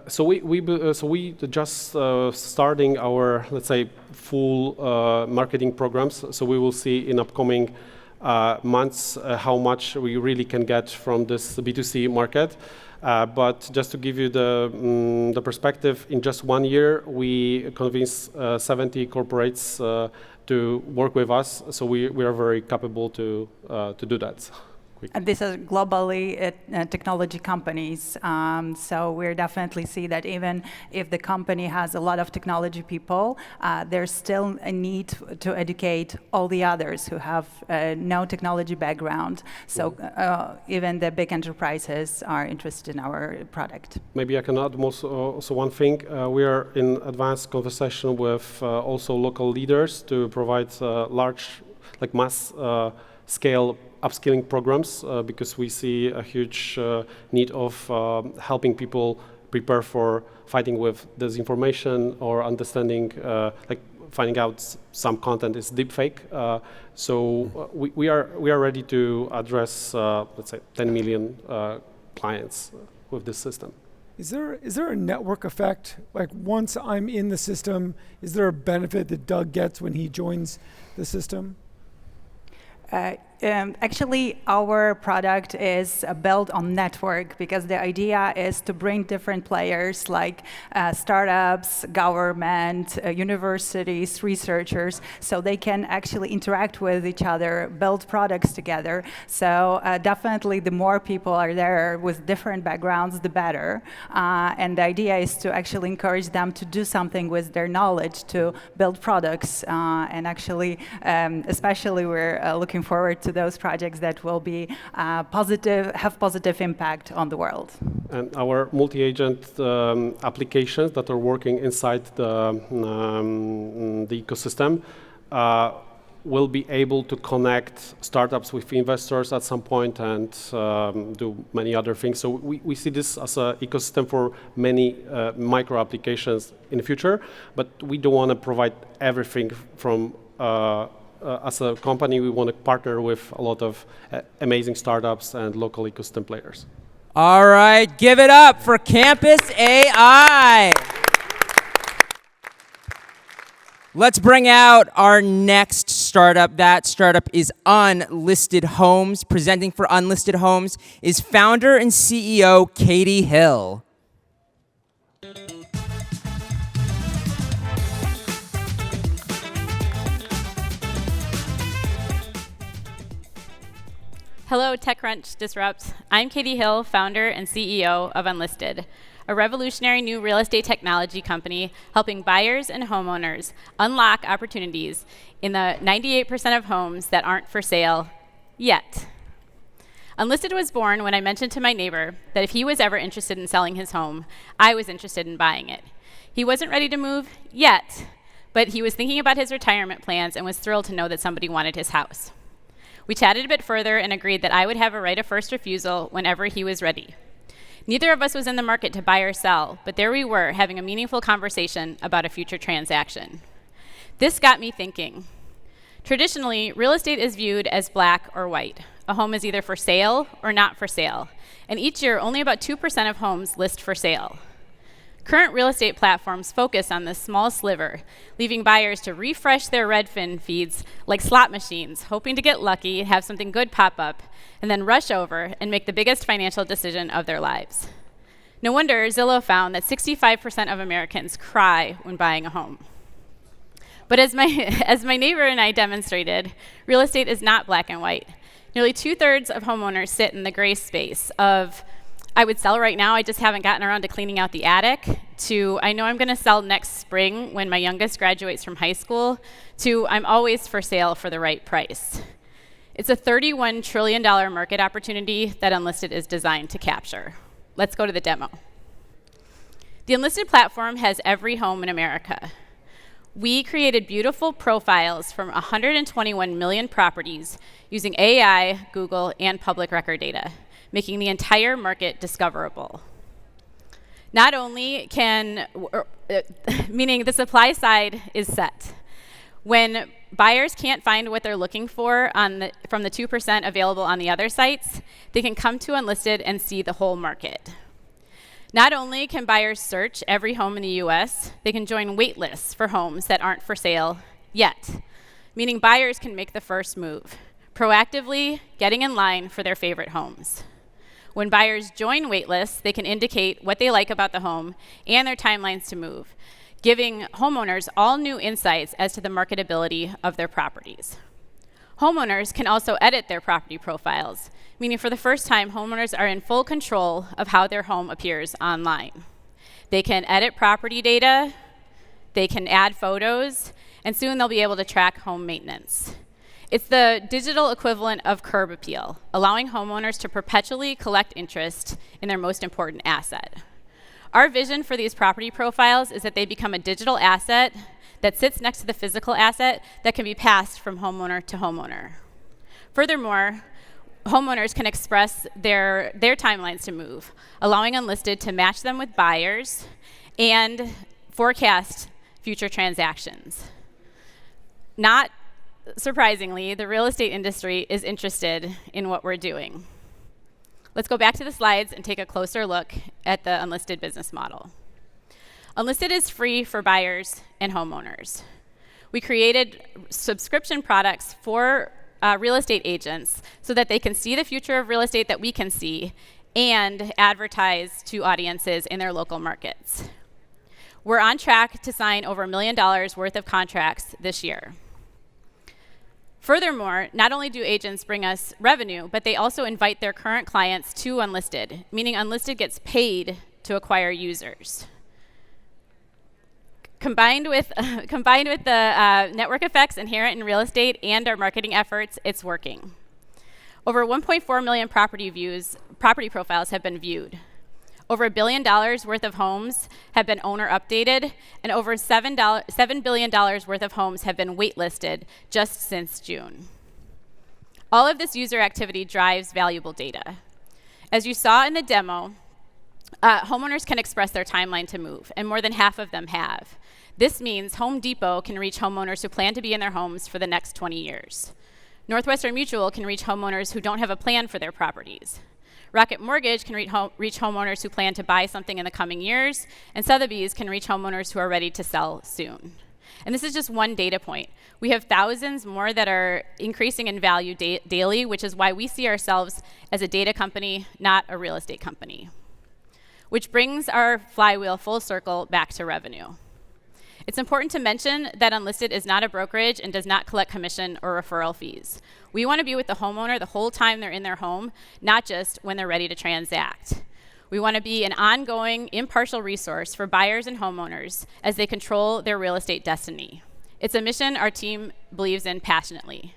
So we just starting our, let's say, full marketing programs. So we will see in upcoming months how much we really can get from this B2C market. But just to give you the perspective, in just 1 year, we convinced 70 corporates to work with us. So we are very capable to do that. And these are globally technology companies. So we definitely see that even if the company has a lot of technology people, there's still a need to educate all the others who have no technology background. So even the big enterprises are interested in our product. Maybe I can add also one thing. We are in advanced conversation with also local leaders to provide large, like mass scale upskilling programs, because we see a huge need of helping people prepare for fighting with disinformation or understanding, like finding out some content is deepfake. So we are ready to address, let's say, 10 million clients with this system. Is there a network effect? Like once I'm in the system, is there a benefit that Doug gets when he joins the system? Actually, our product is built on network, because the idea is to bring different players like startups, government, universities, researchers, so they can actually interact with each other, build products together. So definitely the more people are there with different backgrounds, the better. And the idea is to actually encourage them to do something with their knowledge to build products. And actually, especially we're looking forward to those projects that will be have positive impact on the world. And our multi-agent applications that are working inside the ecosystem will be able to connect startups with investors at some point and do many other things. So we see this as an ecosystem for many micro applications in the future, but we don't want to provide everything from as a company. We want to partner with a lot of amazing startups and local ecosystem players. All right, give it up for Campus AI. Let's bring out our next startup. That startup is Unlisted Homes. Presenting for Unlisted Homes is founder and CEO Katie Hill. Hello, TechCrunch Disrupt. I'm Katie Hill, founder and CEO of Unlisted. a revolutionary new real estate technology company helping buyers and homeowners unlock opportunities in the 98% of homes that aren't for sale yet. Unlisted was born when I mentioned to my neighbor that if he was ever interested in selling his home, I was interested in buying it. He wasn't ready to move yet, but he was thinking about his retirement plans and was thrilled to know that somebody wanted his house. We chatted a bit further and agreed that I would have a right of first refusal whenever he was ready. Neither of us was in the market to buy or sell, but there we were having a meaningful conversation about a future transaction. This got me thinking. Traditionally, real estate is viewed as black or white. A home is either for sale or not for sale, and each year only about 2% of homes list for sale. Current real estate platforms focus on this small sliver, leaving buyers to refresh their Redfin feeds like slot machines, hoping to get lucky, have something good pop up, and then rush over and make the biggest financial decision of their lives. No wonder Zillow found that 65% of Americans cry when buying a home. But as my neighbor and I demonstrated, real estate is not black and white. Nearly 2/3 of homeowners sit in the gray space of, I would sell right now, I just haven't gotten around to cleaning out the attic, to I know I'm going to sell next spring when my youngest graduates from high school, to I'm always for sale for the right price. It's a $31 trillion market opportunity that Unlisted is designed to capture. Let's go to the demo. The Unlisted platform has every home in America. We created beautiful profiles from 121 million properties using AI, Google, and public record data, making the entire market discoverable. Not only meaning the supply side is set. When buyers can't find what they're looking for from the 2% available on the other sites, they can come to Unlisted and see the whole market. Not only can buyers search every home in the US, they can join wait lists for homes that aren't for sale yet, meaning buyers can make the first move, proactively getting in line for their favorite homes. When buyers join wait lists, they can indicate what they like about the home and their timelines to move, giving homeowners all new insights as to the marketability of their properties. Homeowners can also edit their property profiles, meaning for the first time, homeowners are in full control of how their home appears online. They can edit property data, they can add photos, and soon they'll be able to track home maintenance. It's the digital equivalent of curb appeal, allowing homeowners to perpetually collect interest in their most important asset. Our vision for these property profiles is that they become a digital asset that sits next to the physical asset that can be passed from homeowner to homeowner. Furthermore, homeowners can express their timelines to move, allowing Unlisted to match them with buyers and forecast future transactions. Not surprisingly, the real estate industry is interested in what we're doing. Let's go back to the slides and take a closer look at the Unlisted business model. Unlisted is free for buyers and homeowners. We created subscription products for real estate agents so that they can see the future of real estate that we can see and advertise to audiences in their local markets. We're on track to sign over $1 million worth of contracts this year. Furthermore, not only do agents bring us revenue, but they also invite their current clients to Unlisted, meaning Unlisted gets paid to acquire users. Combined with the network effects inherent in real estate and our marketing efforts, it's working. Over 1.4 million property profiles have been viewed. Over $1 billion worth of homes have been owner updated, and over $7 billion worth of homes have been waitlisted just since June. All of this user activity drives valuable data. As you saw in the demo, homeowners can express their timeline to move, and more than half of them have. This means Home Depot can reach homeowners who plan to be in their homes for the next 20 years. Northwestern Mutual can reach homeowners who don't have a plan for their properties. Rocket Mortgage can reach homeowners who plan to buy something in the coming years, and Sotheby's can reach homeowners who are ready to sell soon. And this is just one data point. We have thousands more that are increasing in value daily, which is why we see ourselves as a data company, not a real estate company. Which brings our flywheel full circle back to revenue. It's important to mention that Unlisted is not a brokerage and does not collect commission or referral fees. We want to be with the homeowner the whole time they're in their home, not just when they're ready to transact. We want to be an ongoing, impartial resource for buyers and homeowners as they control their real estate destiny. It's a mission our team believes in passionately.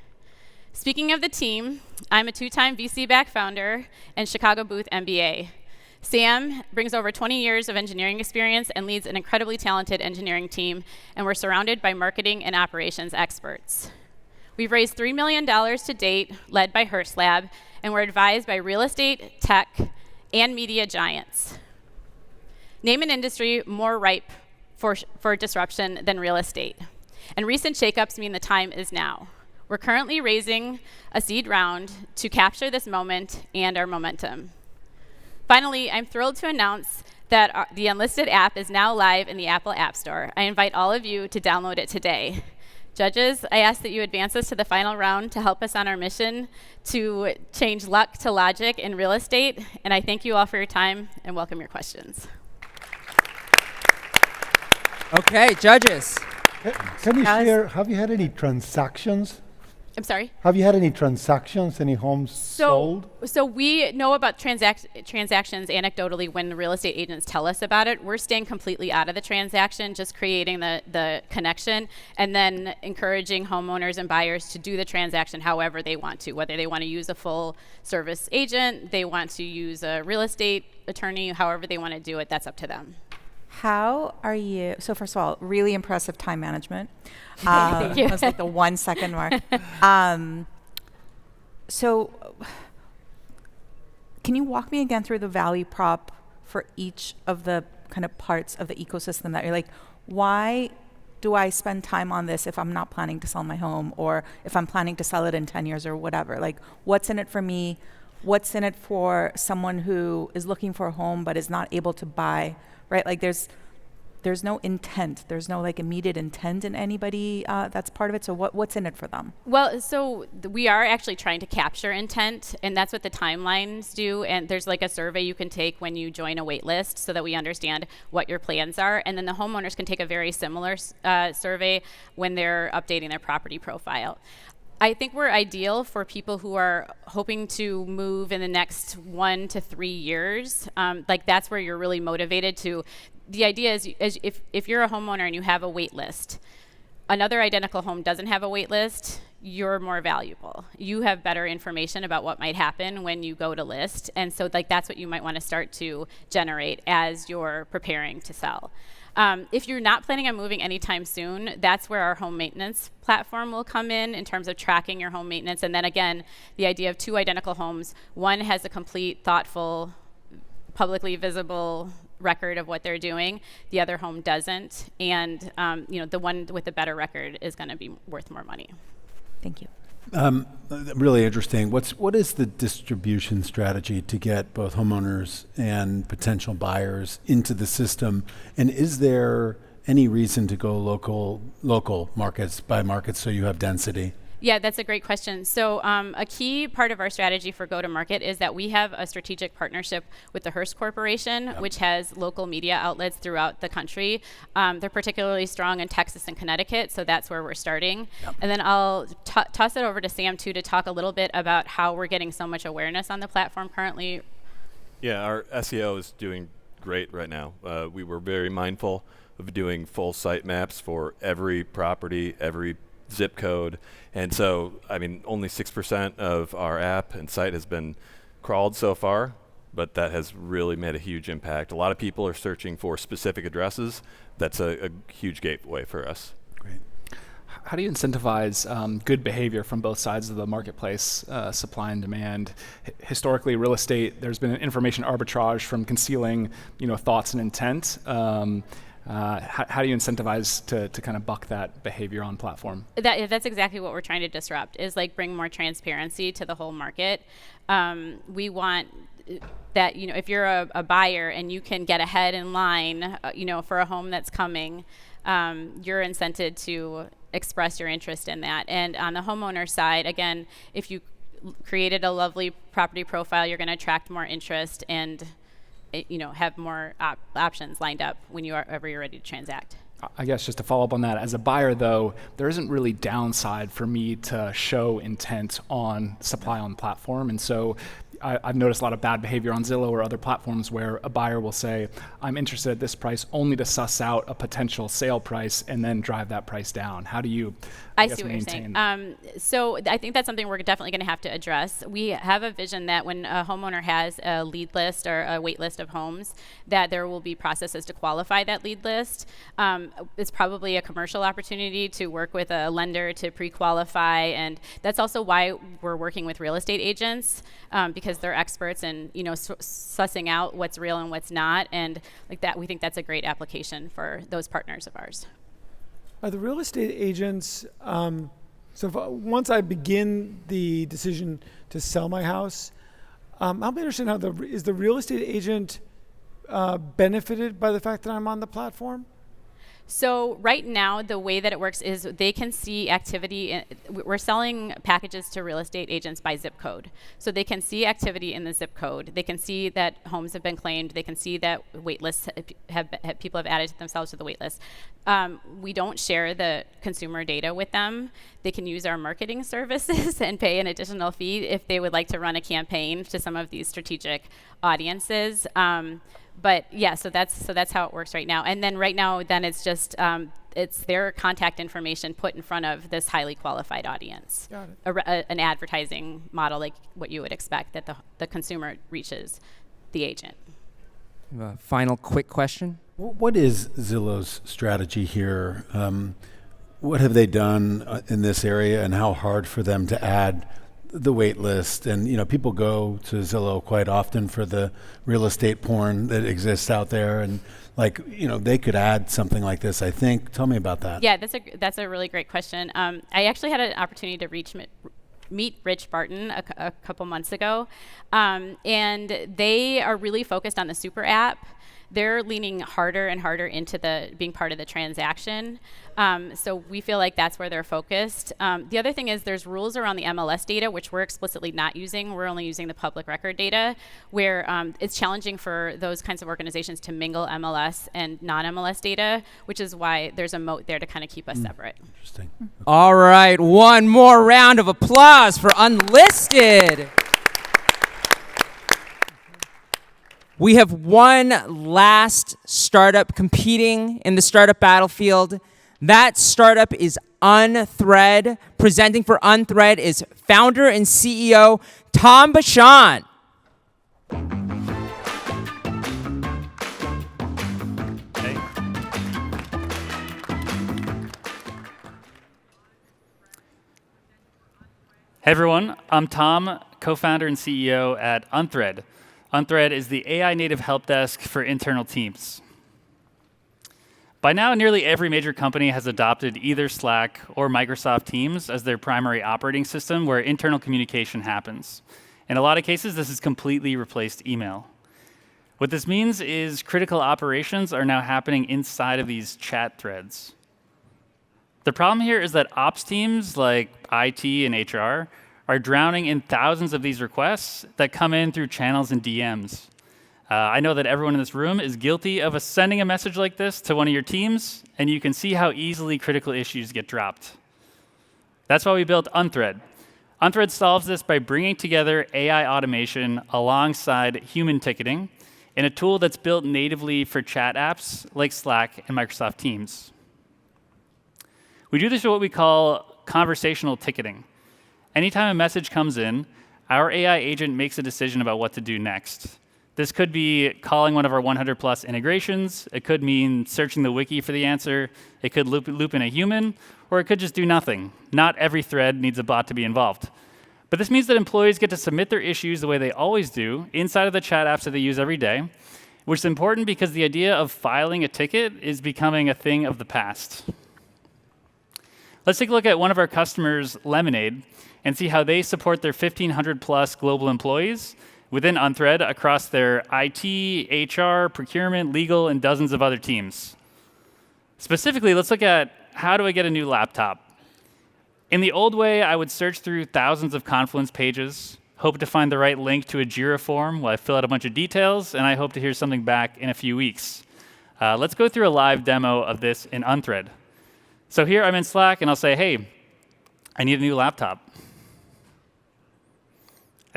Speaking of the team, I'm a 2-time VC-backed founder and Chicago Booth MBA. Sam brings over 20 years of engineering experience and leads an incredibly talented engineering team, and we're surrounded by marketing and operations experts. We've raised $3 million to date, led by Hearst Lab, and we're advised by real estate, tech, and media giants. Name an industry more ripe for disruption than real estate. And recent shakeups mean the time is now. We're currently raising a seed round to capture this moment and our momentum. Finally, I'm thrilled to announce that the Unlisted app is now live in the Apple App Store. I invite all of you to download it today. Judges, I ask that you advance us to the final round to help us on our mission to change luck to logic in real estate. And I thank you all for your time and welcome your questions. Okay, judges. Can you share, have you had any transactions? I'm sorry? Have you had any transactions, any homes sold? So we know about transactions anecdotally when the real estate agents tell us about it. We're staying completely out of the transaction, just creating the connection, and then encouraging homeowners and buyers to do the transaction however they want to, whether they want to use a full service agent, they want to use a real estate attorney, however they want to do it, that's up to them. How are you? So first of all, really impressive time management. Thank you. That's like the 1 second mark. So can you walk me again through the value prop for each of the kind of parts of the ecosystem that you're like, why do I spend time on this if I'm not planning to sell my home, or if I'm planning to sell it in 10 years or whatever? Like, what's in it for me? What's in it for someone who is looking for a home but is not able to buy? Right, like there's no intent. There's no like immediate intent in anybody that's part of it. So what's in it for them? Well, so we are actually trying to capture intent, and that's what the timelines do. And there's like a survey you can take when you join a wait list so that we understand what your plans are. And then the homeowners can take a very similar survey when they're updating their property profile. I think we're ideal for people who are hoping to move in the next 1 to 3 years. Like that's where you're really motivated to. The idea is if you're a homeowner and you have a wait list, another identical home doesn't have a wait list, you're more valuable. You have better information about what might happen when you go to list. And so like that's what you might want to start to generate as you're preparing to sell. If you're not planning on moving anytime soon, that's where our home maintenance platform will come in terms of tracking your home maintenance. And then again, the idea of 2 identical homes. One has a complete, thoughtful, publicly visible record of what they're doing. The other home doesn't. And the one with the better record is going to be worth more money. Thank you. Really interesting. What is the distribution strategy to get both homeowners and potential buyers into the system? And is there any reason to go local markets by markets so you have density? Yeah, that's a great question. So a key part of our strategy for go-to-market is that we have a strategic partnership with the Hearst Corporation, which has local media outlets throughout the country. They're particularly strong in Texas and Connecticut, so that's where we're starting. And then I'll toss it over to Sam, too, to talk a little bit about how we're getting so much awareness on the platform currently. Yeah, our SEO is doing great right now. We were very mindful of doing full site maps for every property, every zip code. And so, I mean, only 6% of our app and site has been crawled so far, but that has really made a huge impact. A lot of people are searching for specific addresses. That's a huge gateway for us. Great. How do you incentivize good behavior from both sides of the marketplace, supply and demand? Historically, real estate, there's been an information arbitrage from concealing, thoughts and intent. How do you incentivize to kind of buck that behavior on platform? That's exactly what we're trying to disrupt, is like bring more transparency to the whole market. We want that, if you're a buyer and you can get ahead in line, for a home that's coming, you're incented to express your interest in that. And on the homeowner side, again, if you created a lovely property profile, you're going to attract more interest and have more options lined up when you're ready to transact. I guess just to follow up on that, as a buyer though, there isn't really downside for me to show intent on supply on platform. And so I've noticed a lot of bad behavior on Zillow or other platforms where a buyer will say, I'm interested at this price only to suss out a potential sale price and then drive that price down. How do you I see what you're saying. So I think that's something we're definitely going to have to address. We have a vision that when a homeowner has a lead list or a wait list of homes, that there will be processes to qualify that lead list. It's probably a commercial opportunity to work with a lender to pre-qualify, and that's also why we're working with real estate agents, because they're experts in sussing out what's real and what's not, and like that, we think that's a great application for those partners of ours. Are the real estate agents, so once I begin the decision to sell my house, help me understand is the real estate agent benefited by the fact that I'm on the platform? So right now, the way that it works is they can see activity. We're selling packages to real estate agents by zip code. So they can see activity in the zip code. They can see that homes have been claimed. They can see that wait lists people have added themselves to the wait list. We don't share the consumer data with them. They can use our marketing services and pay an additional fee if they would like to run a campaign to some of these strategic audiences. But yeah, so that's how it works right now. And then right now, it's just it's their contact information put in front of this highly qualified audience. Got it. An advertising model like what you would expect that the consumer reaches the agent. Final quick question. What is Zillow's strategy here? What have they done in this area, and how hard for them to add the wait list? And people go to Zillow quite often for the real estate porn that exists out there, and they could add something like this, I think. Tell me about that. Yeah, that's a really great question. I actually had an opportunity to meet Rich Barton a couple months ago, and they are really focused on the super app. They're leaning harder and harder into being part of the transaction. So we feel like that's where they're focused. The other thing is there's rules around the MLS data, which we're explicitly not using. We're only using the public record data, where it's challenging for those kinds of organizations to mingle MLS and non-MLS data, which is why there's a moat there to kind of keep us separate. Interesting. Okay. All right, one more round of applause for Unlisted. We have one last startup competing in the startup battlefield. That startup is Unthread. Presenting for Unthread is founder and CEO Tom Bashan. Hey. Hey everyone, I'm Tom, co-founder and CEO at Unthread. Unthread is the AI native help desk for internal teams. By now, nearly every major company has adopted either Slack or Microsoft Teams as their primary operating system where internal communication happens. In a lot of cases, this has completely replaced email. What this means is critical operations are now happening inside of these chat threads. The problem here is that ops teams like IT and HR are drowning in thousands of these requests that come in through channels and DMs. I know that everyone in this room is guilty of sending a message like this to one of your teams, and you can see how easily critical issues get dropped. That's why we built Unthread. Unthread solves this by bringing together AI automation alongside human ticketing in a tool that's built natively for chat apps like Slack and Microsoft Teams. We do this with what we call conversational ticketing. Anytime a message comes in, our AI agent makes a decision about what to do next. This could be calling one of our 100+ integrations. It could mean searching the wiki for the answer. It could loop in a human, or it could just do nothing. Not every thread needs a bot to be involved. But this means that employees get to submit their issues the way they always do inside of the chat apps that they use every day, which is important because the idea of filing a ticket is becoming a thing of the past. Let's take a look at one of our customers, Lemonade, and see how they support their 1,500+ global employees within Unthread across their IT, HR, procurement, legal, and dozens of other teams. Specifically, let's look at how do I get a new laptop? In the old way, I would search through thousands of Confluence pages, hope to find the right link to a Jira form while I fill out a bunch of details, and I hope to hear something back in a few weeks. Let's go through a live demo of this in Unthread. So here I'm in Slack, and I'll say, hey, I need a new laptop.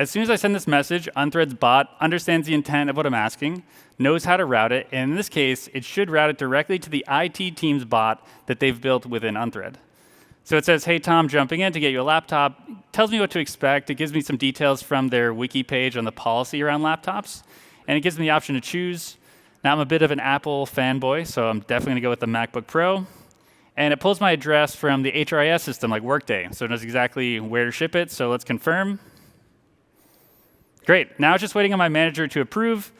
As soon as I send this message, Unthread's bot understands the intent of what I'm asking, knows how to route it, and in this case, it should route it directly to the IT team's bot that they've built within Unthread. So it says, hey, Tom, jumping in to get you a laptop, tells me what to expect. It gives me some details from their wiki page on the policy around laptops, and it gives me the option to choose. Now, I'm a bit of an Apple fanboy, so I'm definitely going to go with the MacBook Pro. And it pulls my address from the HRIS system, like Workday, so it knows exactly where to ship it. So let's confirm. Great. Now it's just waiting on my manager to approve.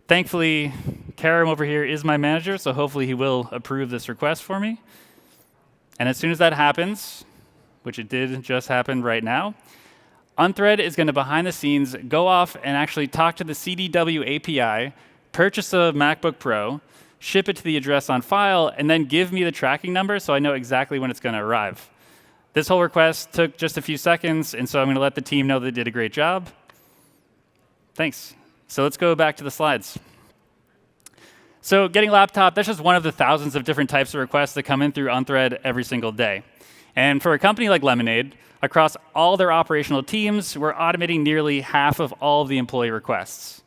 Thankfully, Karim over here is my manager, so hopefully he will approve this request for me. And as soon as that happens, which it did just happen right now, Unthread is going to, behind the scenes, go off and actually talk to the CDW API, purchase a MacBook Pro, ship it to the address on file, and then give me the tracking number so I know exactly when it's going to arrive. This whole request took just a few seconds, and so I'm going to let the team know they did a great job. Thanks. So let's go back to the slides. So getting a laptop, that's just one of the thousands of different types of requests that come in through Unthread every single day. And for a company like Lemonade, across all their operational teams, we're automating nearly half of all of the employee requests.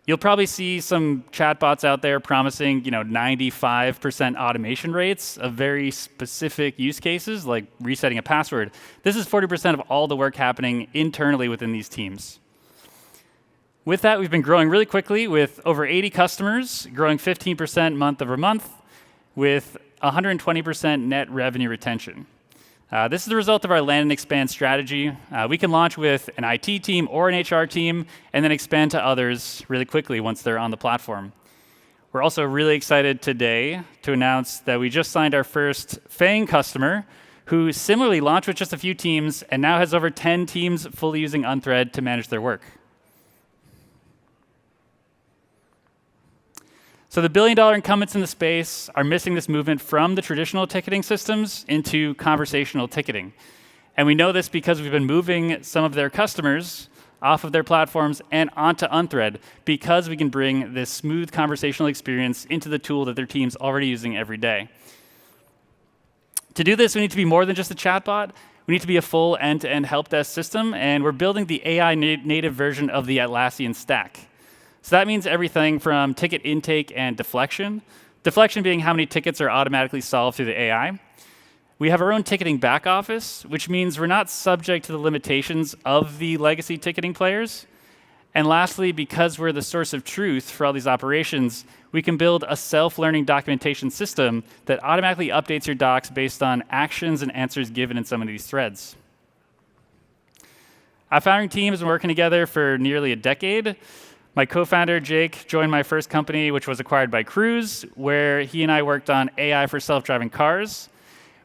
You'll probably see some chatbots out there promising 95% automation rates of very specific use cases, like resetting a password. This is 40% of all the work happening internally within these teams. With that, we've been growing really quickly with over 80 customers, growing 15% month over month, with 120% net revenue retention. This is the result of our land and expand strategy. We can launch with an IT team or an HR team, and then expand to others really quickly once they're on the platform. We're also really excited today to announce that we just signed our first Fang customer, who similarly launched with just a few teams and now has over 10 teams fully using Unthread to manage their work. So the billion-dollar incumbents in the space are missing this movement from the traditional ticketing systems into conversational ticketing. And we know this because we've been moving some of their customers off of their platforms and onto Unthread, because we can bring this smooth conversational experience into the tool that their team's already using every day. To do this, we need to be more than just a chatbot. We need to be a full end-to-end help desk system, and we're building the AI native version of the Atlassian stack. So that means everything from ticket intake and deflection. Deflection being how many tickets are automatically solved through the AI. We have our own ticketing back office, which means we're not subject to the limitations of the legacy ticketing players. And lastly, because we're the source of truth for all these operations, we can build a self-learning documentation system that automatically updates your docs based on actions and answers given in some of these threads. Our founding team has been working together for nearly a decade. My co-founder, Jake, joined my first company, which was acquired by Cruise, where he and I worked on AI for self-driving cars.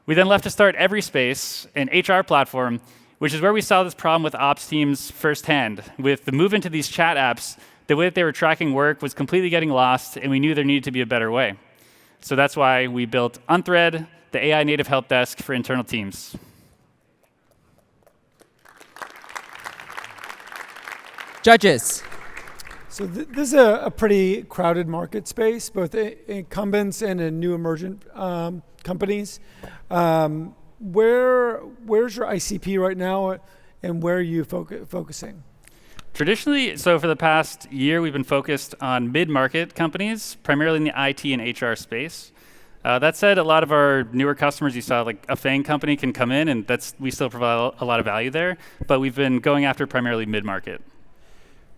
We then left to start Everyspace, an HR platform, which is where we saw this problem with ops teams firsthand. With the move into these chat apps, the way that they were tracking work was completely getting lost, and we knew there needed to be a better way. So that's why we built Unthread, the AI native help desk for internal teams. Judges. So this is a pretty crowded market space, both incumbents and in new emergent companies. Where's your ICP right now, and where are you focusing? Traditionally, so for the past year, we've been focused on mid-market companies, primarily in the IT and HR space. That said, a lot of our newer customers, you saw like a Fang company can come in, and we still provide a lot of value there, but we've been going after primarily mid-market.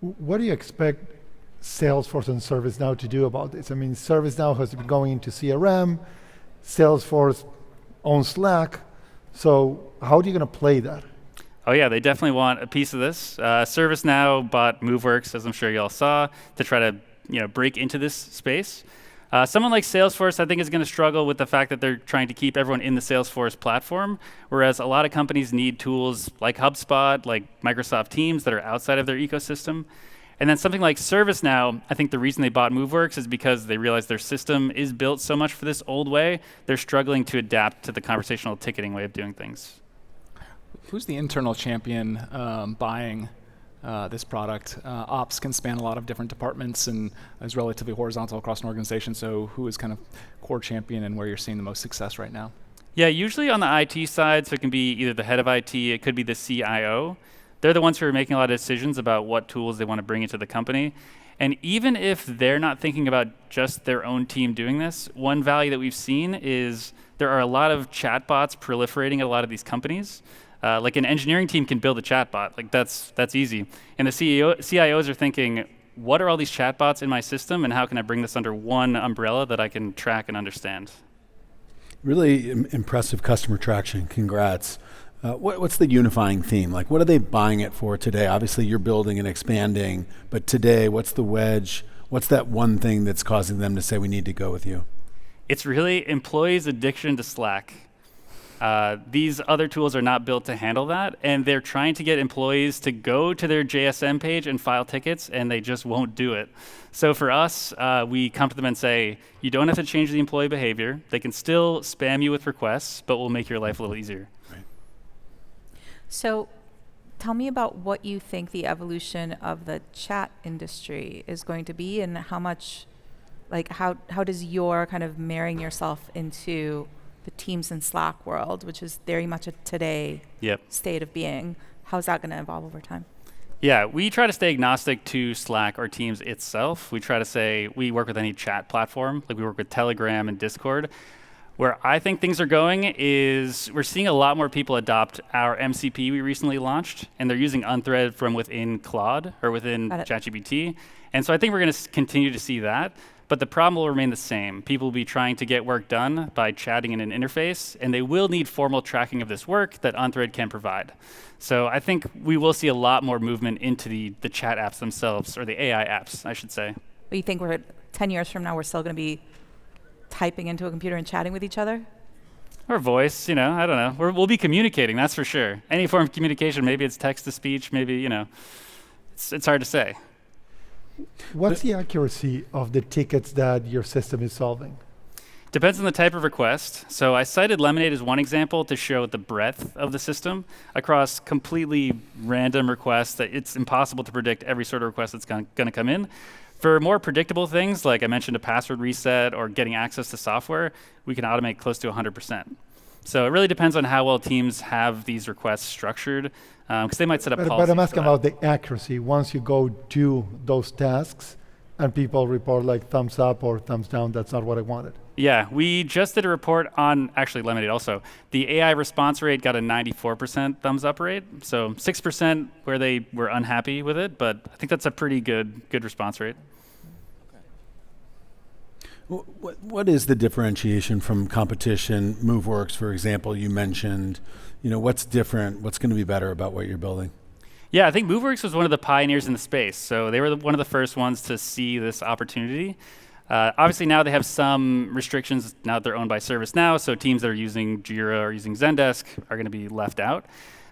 What do you expect Salesforce and ServiceNow to do about this? I mean, ServiceNow has been going into CRM, Salesforce owns Slack, so how are you going to play that? Oh yeah, they definitely want a piece of this. ServiceNow bought MoveWorks, as I'm sure you all saw, to try to break into this space. Someone like Salesforce, I think, is going to struggle with the fact that they're trying to keep everyone in the Salesforce platform, whereas a lot of companies need tools like HubSpot, like Microsoft Teams, that are outside of their ecosystem. And then something like ServiceNow, I think the reason they bought MoveWorks is because they realized their system is built so much for this old way, they're struggling to adapt to the conversational ticketing way of doing things. Who's the internal champion buying this product? Ops can span a lot of different departments and is relatively horizontal across an organization. So who is kind of core champion and where you're seeing the most success right now? Yeah, usually on the IT side, so it can be either the head of IT, it could be the CIO. they're the ones who are making a lot of decisions about what tools they want to bring into the company. And even if they're not thinking about just their own team doing this, one value that we've seen is there are a lot of chatbots proliferating at a lot of these companies. Like an engineering team can build a chatbot, like that's easy. And the CIOs are thinking, what are all these chatbots in my system and how can I bring this under one umbrella that I can track and understand? Really impressive customer traction, congrats. What's the unifying theme? Like, what are they buying it for today? Obviously, you're building and expanding, but today, what's the wedge? What's that one thing that's causing them to say, we need to go with you? It's really employees' addiction to Slack. These other tools are not built to handle that, and they're trying to get employees to go to their JSM page and file tickets, and they just won't do it. So for us, we come to them and say, you don't have to change the employee behavior. They can still spam you with requests, but we'll make your life a little easier. So tell me about what you think the evolution of the chat industry is going to be, and how much, like how does your kind of marrying yourself into the Teams and Slack world, which is very much a today state of being, how's that going to evolve over time? Yeah, we try to stay agnostic to Slack or Teams itself. We try to say we work with any chat platform, like we work with Telegram and Discord. Where I think things are going is we're seeing a lot more people adopt our MCP we recently launched, and they're using Unthread from within Claude or within ChatGPT. And so I think we're going to continue to see that. But the problem will remain the same. People will be trying to get work done by chatting in an interface, and they will need formal tracking of this work that Unthread can provide. So I think we will see a lot more movement into the chat apps themselves, or the AI apps, I should say. But you think 10 years from now, we're still going to be typing into a computer and chatting with each other? Or voice, I don't know. We'll be communicating, that's for sure. Any form of communication, maybe it's text-to-speech, maybe, it's hard to say. What's the accuracy of the tickets that your system is solving? Depends on the type of request. So I cited Lemonade as one example to show the breadth of the system across completely random requests that it's impossible to predict every sort of request that's going to come in. For more predictable things, like I mentioned a password reset or getting access to software, we can automate close to 100%. So it really depends on how well teams have these requests structured, because they might set up policies. But I'm asking about the accuracy. Once you go do those tasks and people report like thumbs up or thumbs down, that's not what I wanted. Yeah, we just did a report on, actually Lemonade also, the AI response rate got a 94% thumbs up rate. So 6% where they were unhappy with it, but I think that's a pretty good response rate. What is the differentiation from competition? Moveworks, for example, you mentioned. What's different? What's going to be better about what you're building? Yeah, I think Moveworks was one of the pioneers in the space. So they were one of the first ones to see this opportunity. Obviously, now they have some restrictions now that they're owned by ServiceNow, so teams that are using Jira or using Zendesk are going to be left out.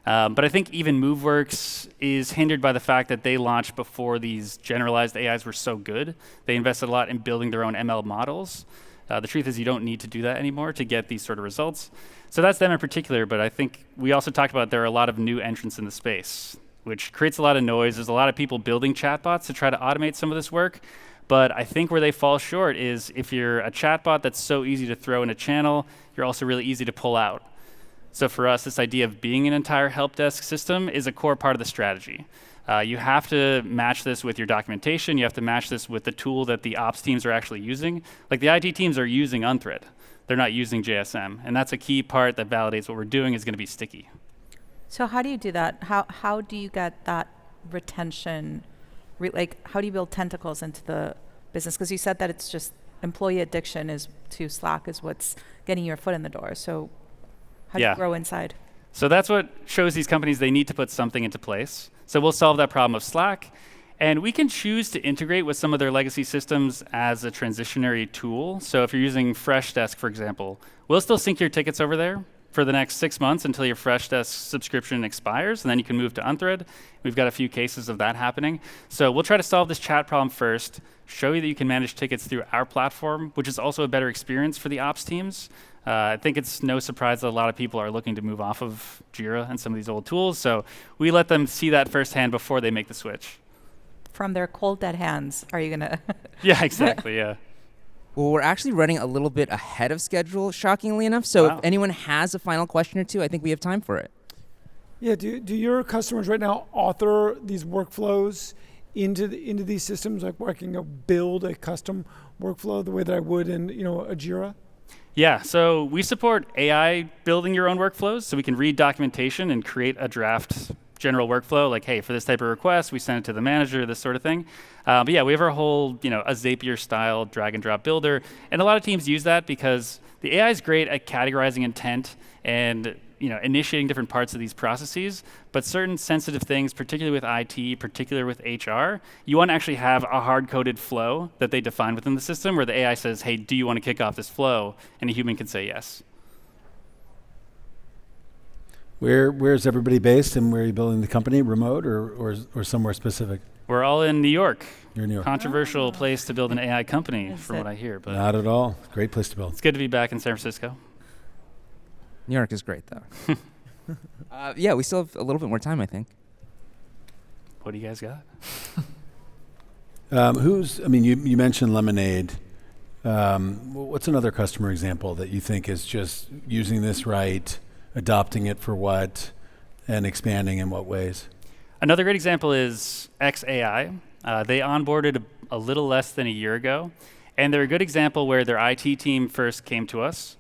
But I think even Moveworks is hindered by the fact that they launched before these generalized AIs were so good. They invested a lot in building their own ML models. The truth is you don't need to do that anymore to get these sort of results. So that's them in particular, but I think we also talked about there are a lot of new entrants in the space, which creates a lot of noise. There's a lot of people building chatbots to try to automate some of this work. But I think where they fall short is if you're a chatbot that's so easy to throw in a channel, you're also really easy to pull out. So for us, this idea of being an entire help desk system is a core part of the strategy. You have to match this with your documentation. You have to match this with the tool that the ops teams are actually using. Like the IT teams are using Unthread. They're not using JSM. And that's a key part that validates what we're doing is going to be sticky. So how do you do that? How do you get that retention? How do you build tentacles into the business? Because you said that it's just employee addiction to Slack is what's getting your foot in the door. So how do you grow inside? So that's what shows these companies they need to put something into place. So we'll solve that problem of Slack. And we can choose to integrate with some of their legacy systems as a transitionary tool. So if you're using Freshdesk, for example, we'll still sync your tickets over there for the next 6 months until your Freshdesk subscription expires, and then you can move to Unthread. We've got a few cases of that happening. So we'll try to solve this chat problem first, show you that you can manage tickets through our platform, which is also a better experience for the ops teams. I think it's no surprise that a lot of people are looking to move off of Jira and some of these old tools, so we let them see that firsthand before they make the switch. From their cold, dead hands, are you going to? Yeah, exactly, yeah. Well, we're actually running a little bit ahead of schedule, shockingly enough. So if anyone has a final question or two, I think we have time for it. Yeah, do your customers right now author these workflows into these systems, like where I can go build a custom workflow the way that I would in a Jira? Yeah, so we support AI building your own workflows, so we can read documentation and create a draft general workflow, like, hey, for this type of request, we send it to the manager, this sort of thing. But yeah, we have our whole, a Zapier-style drag-and-drop builder, and a lot of teams use that because the AI is great at categorizing intent and initiating different parts of these processes, but certain sensitive things, particularly with IT, particularly with HR, you want to actually have a hard-coded flow that they define within the system where the AI says, hey, do you want to kick off this flow? And a human can say yes. Where's everybody based, and where are you building the company? Remote or somewhere specific? We're all in New York. You're in New York. Controversial place to build an AI company, from what I hear. But not at all. Great place to build. It's good to be back in San Francisco. New York is great, though. Yeah, we still have a little bit more time, I think. What do you guys got? You mentioned Lemonade. What's another customer example that you think is just using this right, adopting it for what, and expanding in what ways? Another great example is XAI. They onboarded a little less than a year ago, and they're a good example where their IT team first came to us.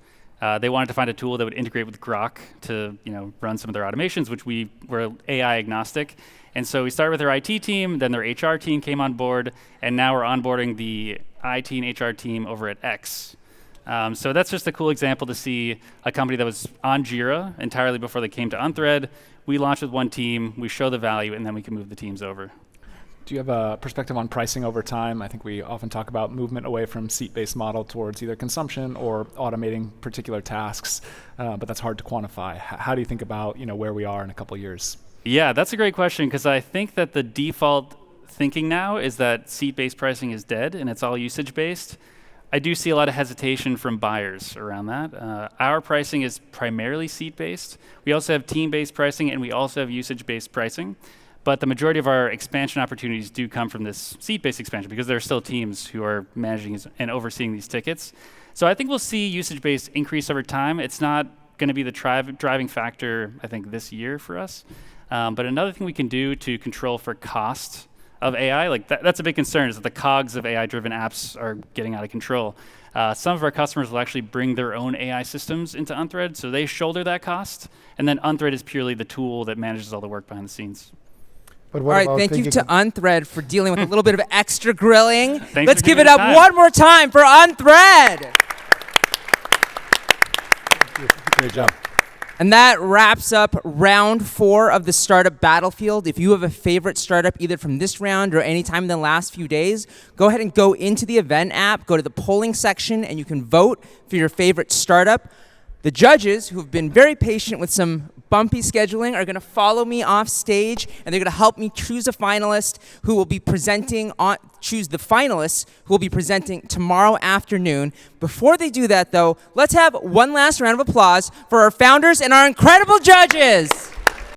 They wanted to find a tool that would integrate with Grok to run some of their automations, which we were AI agnostic. And so we started with their IT team, then their HR team came on board, and now we're onboarding the IT and HR team over at X. So that's just a cool example to see a company that was on Jira entirely before they came to Unthread. We launched with one team, we show the value, and then we can move the teams over. Do you have a perspective on pricing over time? I think we often talk about movement away from seat-based model towards either consumption or automating particular tasks, but that's hard to quantify. How do you think about where we are in a couple years? Yeah, that's a great question, because I think that the default thinking now is that seat-based pricing is dead and it's all usage-based. I do see a lot of hesitation from buyers around that. Our pricing is primarily seat-based. We also have team-based pricing, and we also have usage-based pricing. But the majority of our expansion opportunities do come from this seat-based expansion because there are still teams who are managing and overseeing these tickets. So I think we'll see usage-based increase over time. It's not going to be the driving factor, I think, this year for us. But another thing we can do to control for cost of AI, like that's a big concern, is that the cogs of AI-driven apps are getting out of control. Some of our customers will actually bring their own AI systems into Unthread, so they shoulder that cost, and then Unthread is purely the tool that manages all the work behind the scenes. All right, thank you to Unthread for dealing with a little bit of extra grilling. Thanks Let's for give giving it me up time. one more time for Unthread. Great job. And that wraps up round 4 of the startup battlefield. If you have a favorite startup either from this round or any time in the last few days, go ahead and go into the event app, go to the polling section, and you can vote for your favorite startup. The judges, who have been very patient with some bumpy scheduling, are going to follow me off stage, and they're going to help me choose a finalist who will be presenting choose the finalists who will be presenting tomorrow afternoon. Before they do that, though, let's have one last round of applause for our founders and our incredible judges.